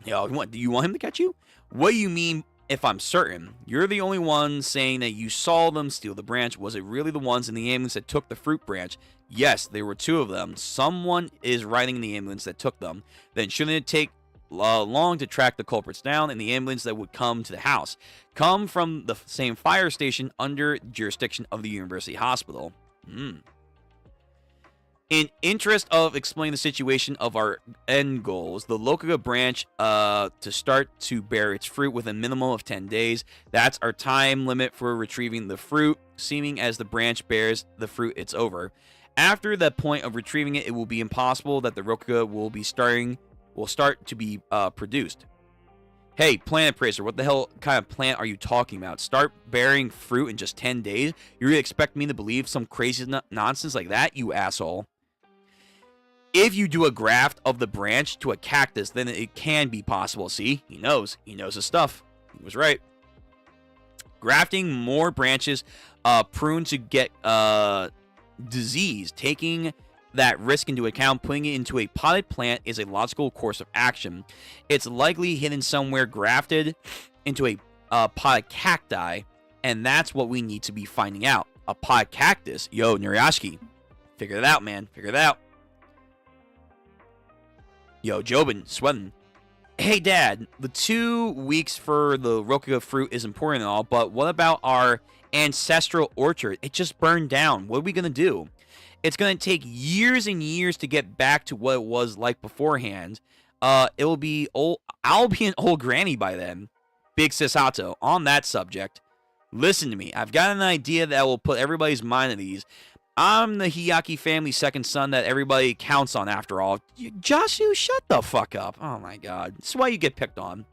S2: Yo, what, do you want him to catch you? What do you mean if I'm certain? You're the only one saying that you saw them steal the branch. Was it really the ones in the ambulance that took the fruit branch? Yes, there were two of them. Someone is riding in the ambulance that took them. Then shouldn't it take long to track the culprits down in the ambulance that would come to the house? Come from the same fire station under jurisdiction of the University Hospital. In interest of explaining the situation of our end goals, the Lokuga branch to start to bear its fruit within a minimum of 10 days. That's our time limit for retrieving the fruit. Seeming as the branch bears the fruit, it's over. After that point of retrieving it, it will be impossible that the Rokuga will start to be produced. Hey, planet appraiser, what the hell kind of plant are you talking about? Start bearing fruit in just 10 days? You really expect me to believe some crazy nonsense like that, you asshole? If you do a graft of the branch to a cactus, then it can be possible. See? He knows. He knows his stuff. He was right. Grafting more branches prone to get disease. Taking that risk into account, putting it into a potted plant is a logical course of action. It's likely hidden somewhere, grafted into a potted cacti, and that's what we need to be finding out. A potted cactus. Yo, Nuriyashiki. Figure it out, man. Figure it out. Yo, Jobin, sweating. Hey, Dad, the 2 weeks for the Rokuga fruit is important and all, but what about our ancestral orchard? It just burned down. What are we going to do? It's going to take years and years to get back to what it was like beforehand. I'll be an old granny by then. Big Sis Hato, on that subject, listen to me. I've got an idea that will put everybody's mind at ease. I'm the Hiaki family second son that everybody counts on after all. Joshua, shut the fuck up. Oh my god. This is why you get picked on.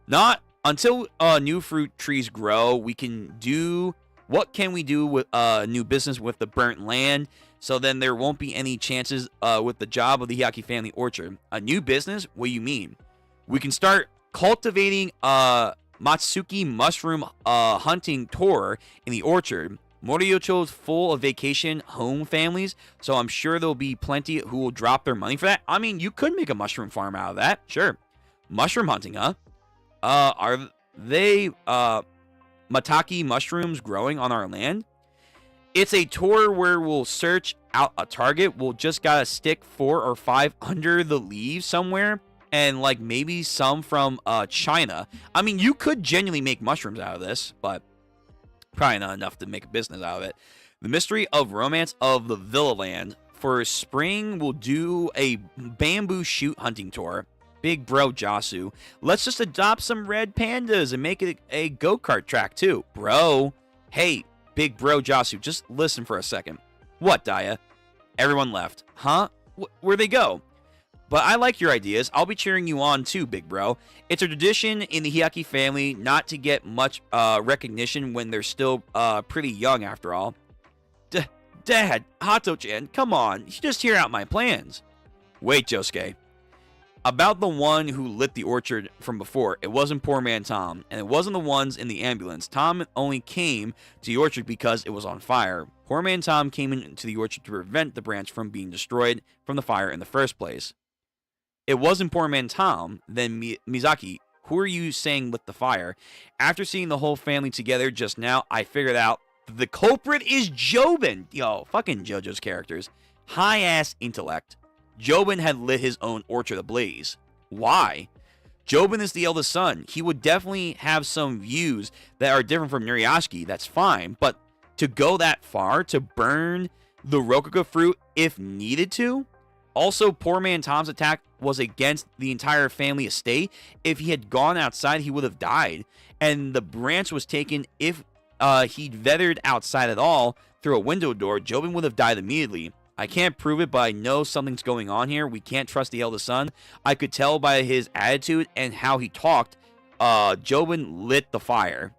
S2: Not until new fruit trees grow, we can do... What can we do with new business with the burnt land? So then there won't be any chances with the job of the Hiaki family orchard. A new business? What do you mean? We can start cultivating Matsuki mushroom hunting tour in the orchard. Moriocho's full of vacation home families, so I'm sure there'll be plenty who will drop their money for that. I mean, you could make a mushroom farm out of that. Sure. Mushroom hunting, huh? Are they Mataki mushrooms growing on our land? It's a tour where we'll search out a target. We'll just gotta stick 4 or 5 under the leaves somewhere, and like maybe some from China. I mean, you could genuinely make mushrooms out of this, but probably not enough to make a business out of it. The mystery of romance of the Villa Land. For spring, we'll do a bamboo shoot hunting tour. Big bro Jasu, let's just adopt some red pandas and make it a go-kart track too. Bro, hey, big bro Jasu, just listen for a second. What, Daya? Everyone left. Huh? Where'd they go? But I like your ideas. I'll be cheering you on too, big bro. It's a tradition in the Hiaki family not to get much recognition when they're still pretty young after all. Dad, Hato-chan, come on. You should just hear out my plans. Wait, Josuke. About the one who lit the orchard from before, it wasn't poor man Tom, and it wasn't the ones in the ambulance. Tom only came to the orchard because it was on fire. Poor man Tom came into the orchard to prevent the branch from being destroyed from the fire in the first place. It wasn't poor man Tom, then Mizaki. Who are you saying lit the fire? After seeing the whole family together just now, I figured out the culprit is Jobin. Yo, fucking Jojo's characters. High-ass intellect. Jobin had lit his own orchard ablaze. Why? Jobin is the eldest son. He would definitely have some views that are different from Nuriashiki. That's fine. But to go that far, to burn the Rokuga fruit if needed to? Also, poor man Tom's attack was against the entire family estate. If he had gone outside, he would have died. And the branch was taken if he'd vetered outside at all through a window door. Jobin would have died immediately. I can't prove it, but I know something's going on here. We can't trust the eldest son. I could tell by his attitude and how he talked. Jobin lit the fire.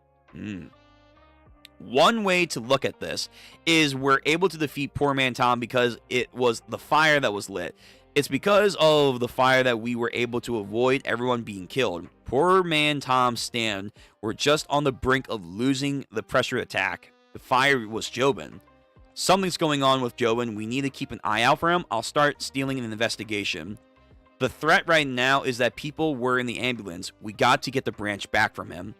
S2: One way to look at this is we're able to defeat poor man Tom because it was the fire that was lit. It's because of the fire that we were able to avoid everyone being killed. Poor man Tom's stand were just on the brink of losing the pressure attack. The fire was Jobin. Something's going on with Jobin. We need to keep an eye out for him. I'll start stealing an investigation. The threat right now is that people were in the ambulance. We got to get the branch back from him.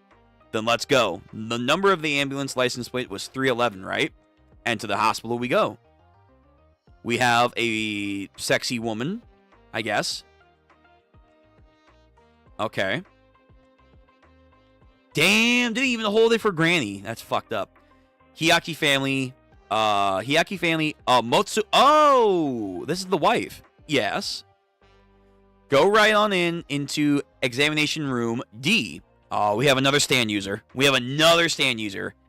S2: Then let's go. The number of the ambulance license plate was 311, right? And to the hospital we go. We have a sexy woman, I guess. Okay. Damn, didn't even hold it for Granny. That's fucked up. Hiaki family, Motsu. Oh, this is the wife. Yes. Go right on into examination room D. Oh, we have another stand user.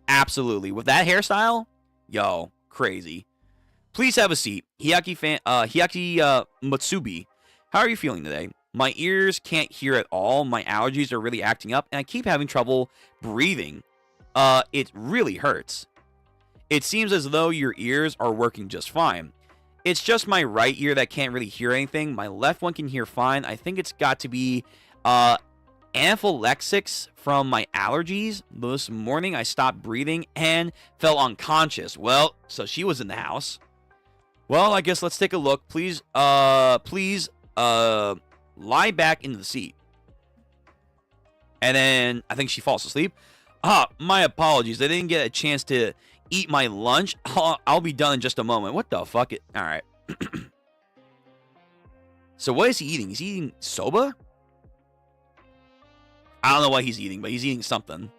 S2: Absolutely. With that hairstyle, yo, crazy. Please have a seat. Hiaki Matsubi. How are you feeling today? My ears can't hear at all. My allergies are really acting up, and I keep having trouble breathing. It really hurts. It seems as though your ears are working just fine. It's just my right ear that can't really hear anything. My left one can hear fine. I think it's got to be anaphylaxis from my allergies. This morning I stopped breathing and fell unconscious. Well, so she was in the house. Well, I guess let's take a look. Please lie back into the seat. And then I think she falls asleep. My apologies. I didn't get a chance to eat my lunch. I'll be done in just a moment. What the fuck? All right. So what is he eating? He's eating soba? I don't know what he's eating, but he's eating something.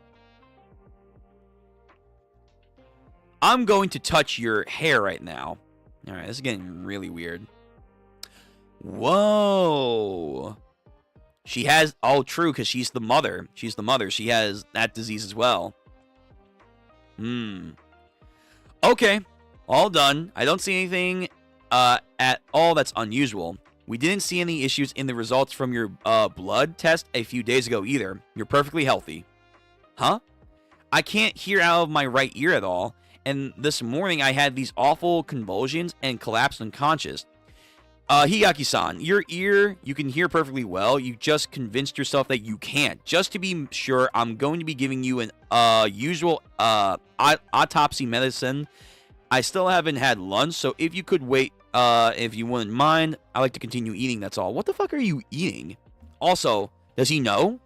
S2: I'm going to touch your hair right now. All right, this is getting really weird. Whoa. She has, oh, true, because she's the mother. She's the mother. She has that disease as well. Okay, all done. I don't see anything at all that's unusual. We didn't see any issues in the results from your blood test a few days ago either. You're perfectly healthy. Huh? I can't hear out of my right ear at all, and this morning I had these awful convulsions and collapsed unconscious. Hiyaki-san, your ear, you can hear perfectly well. You just convinced yourself that you can't. Just to be sure, I'm going to be giving you an usual autopsy medicine. I still haven't had lunch, so if you could wait, if you wouldn't mind, I'd like to continue eating, that's all. What the fuck are you eating? Also, does he know?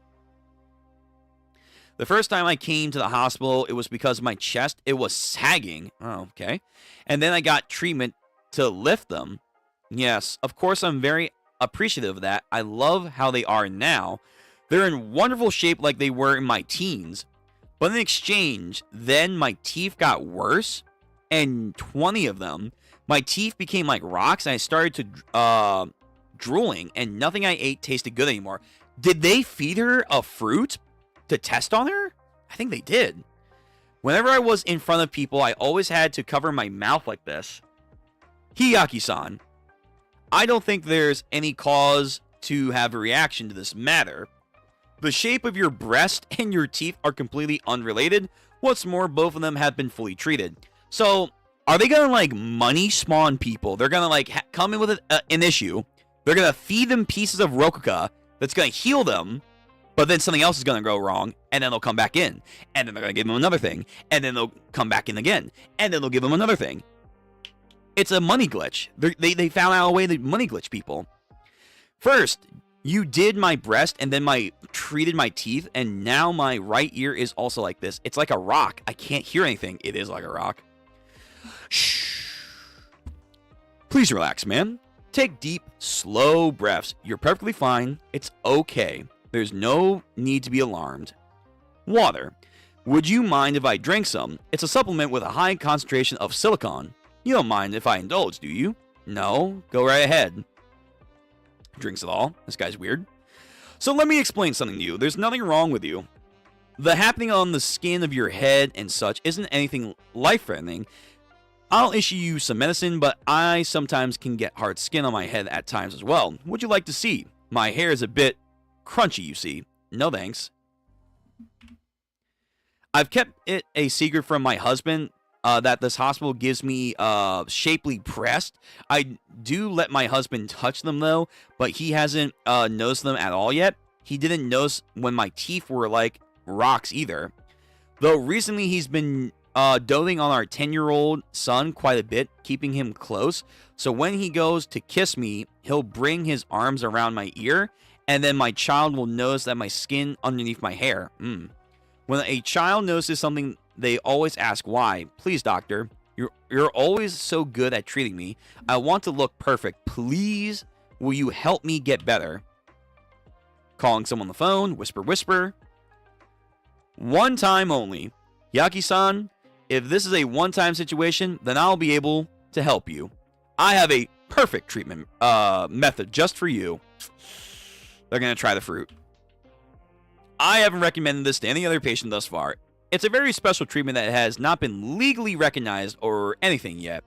S2: The first time I came to the hospital, it was because of my chest. It was sagging. Oh, okay. And then I got treatment to lift them. Yes, of course I'm very appreciative of that. I love how they are now. They're in wonderful shape like they were in my teens. But in exchange, then my teeth got worse. And 20 of them. My teeth became like rocks and I started to drooling. And nothing I ate tasted good anymore. Did they feed her a fruit to test on her? I think they did. Whenever I was in front of people, I always had to cover my mouth like this. Hiyaki-san, I don't think there's any cause to have a reaction to this matter. The shape of your breast and your teeth are completely unrelated. What's more, both of them have been fully treated. So, are they gonna, like, money spawn people? They're gonna, like, come in with an issue. They're gonna feed them pieces of Rokuka that's gonna heal them. But then something else is going to go wrong, and then they'll come back in. And then they're going to give them another thing. And then they'll come back in again. And then they'll give them another thing. It's a money glitch. They found out a way to money glitch people. First, you did my breast, and then treated my teeth, and now my right ear is also like this. It's like a rock. I can't hear anything. It is like a rock. Shh. Please relax, man. Take deep, slow breaths. You're perfectly fine. It's okay. There's no need to be alarmed. Water. Would you mind if I drank some? It's a supplement with a high concentration of silicon. You don't mind if I indulge, do you? No, go right ahead. Drinks it all. This guy's weird. So let me explain something to you. There's nothing wrong with you. The happening on the skin of your head and such isn't anything life-threatening. I'll issue you some medicine, but I sometimes can get hard skin on my head at times as well. Would you like to see? My hair is a bit crunchy, you see. No thanks. I've kept it a secret from my husband that this hospital gives me shapely breast. I do let my husband touch them though, but he hasn't noticed them at all yet. He didn't notice when my teeth were like rocks either. Though recently he's been doting on our 10-year-old son quite a bit, keeping him close. So when he goes to kiss me, he'll bring his arms around my ear, and then my child will notice that my skin underneath my hair. When a child notices something, they always ask why. Please, doctor, you're always so good at treating me. I want to look perfect. Please, will you help me get better? Calling someone on the phone, whisper, whisper. One time only. Yaki-san, if this is a one-time situation, then I'll be able to help you. I have a perfect treatment method just for you. They're going to try the fruit. I haven't recommended this to any other patient thus far. It's a very special treatment that has not been legally recognized or anything yet.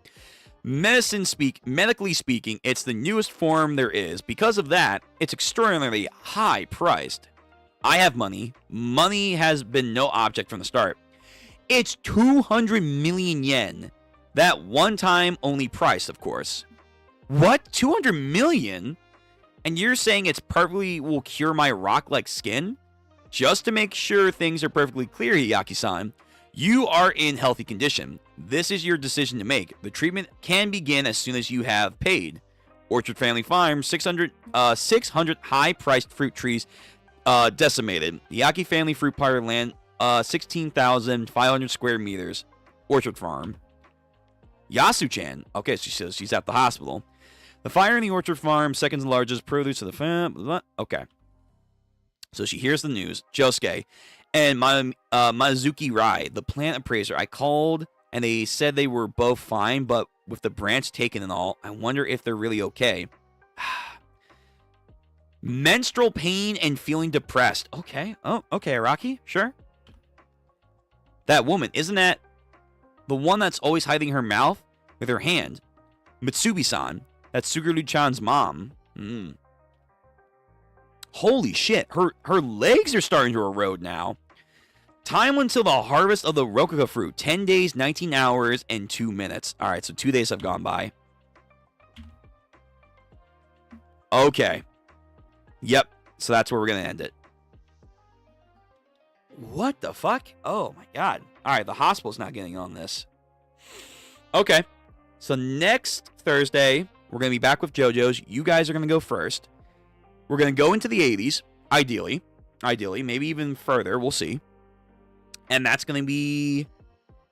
S2: Medically speaking, it's the newest form there is. Because of that, it's extraordinarily high priced. I have money. Money has been no object from the start. It's 200 million yen. That one-time only price, of course. What? 200 million? And you're saying it's perfectly will cure my rock-like skin? Just to make sure things are perfectly clear, Hiyaki-san, you are in healthy condition. This is your decision to make. The treatment can begin as soon as you have paid. Orchard Family Farm, 600 high-priced fruit trees decimated. Hiyaki Family Fruit Parlor land, 16,500 square meters. Orchard Farm. Yasu-chan. Okay, she says she's at the hospital. The fire in the Orchard Farm, second largest produce of the fam. Okay. So she hears the news. Josuke and Mazuki Rai, the plant appraiser. I called and they said they were both fine, but with the branch taken and all, I wonder if they're really okay. Menstrual pain and feeling depressed. Okay. Oh, okay, Rocky. Sure. That woman, isn't that the one that's always hiding her mouth with her hand? Mitsubi-san. That's Suguru-chan's mom. Holy shit. Her legs are starting to erode now. Time until the harvest of the Rokuka fruit. 10 days, 19 hours, and 2 minutes. All right, so 2 days have gone by. Okay. Yep. So that's where we're going to end it. What the fuck? Oh, my God. All right, the hospital's not getting on this. Okay. So next Thursday, we're going to be back with JoJo's. You guys are going to go first. We're going to go into the 80s, ideally. Ideally, maybe even further. We'll see. And that's going to be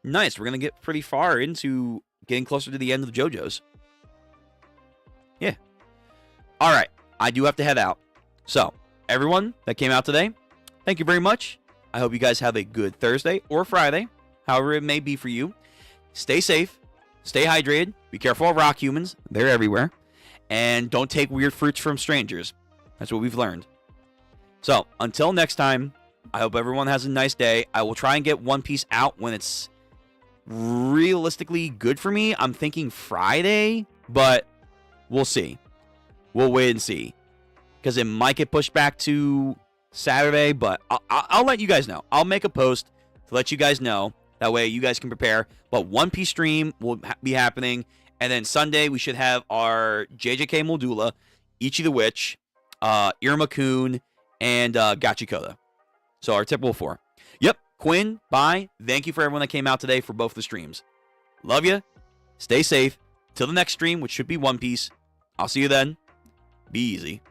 S2: nice. We're going to get pretty far into getting closer to the end of the JoJo's. Yeah. All right. I do have to head out. So, everyone that came out today, thank you very much. I hope you guys have a good Thursday or Friday, however it may be for you. Stay safe. Stay hydrated. Be careful of rock humans. They're everywhere. And don't take weird fruits from strangers. That's what we've learned. So, until next time, I hope everyone has a nice day. I will try and get One Piece out when it's realistically good for me. I'm thinking Friday, but we'll see. We'll wait and see. Because it might get pushed back to Saturday, but I'll let you guys know. I'll make a post to let you guys know. That way you guys can prepare. But One Piece stream will be happening. And then Sunday, we should have our JJK Moldula, Ichi the Witch, Irma-kun, and Gachikoda. So our typical 4. Yep, Quinn, bye. Thank you for everyone that came out today for both the streams. Love you. Stay safe. Till the next stream, which should be One Piece. I'll see you then. Be easy.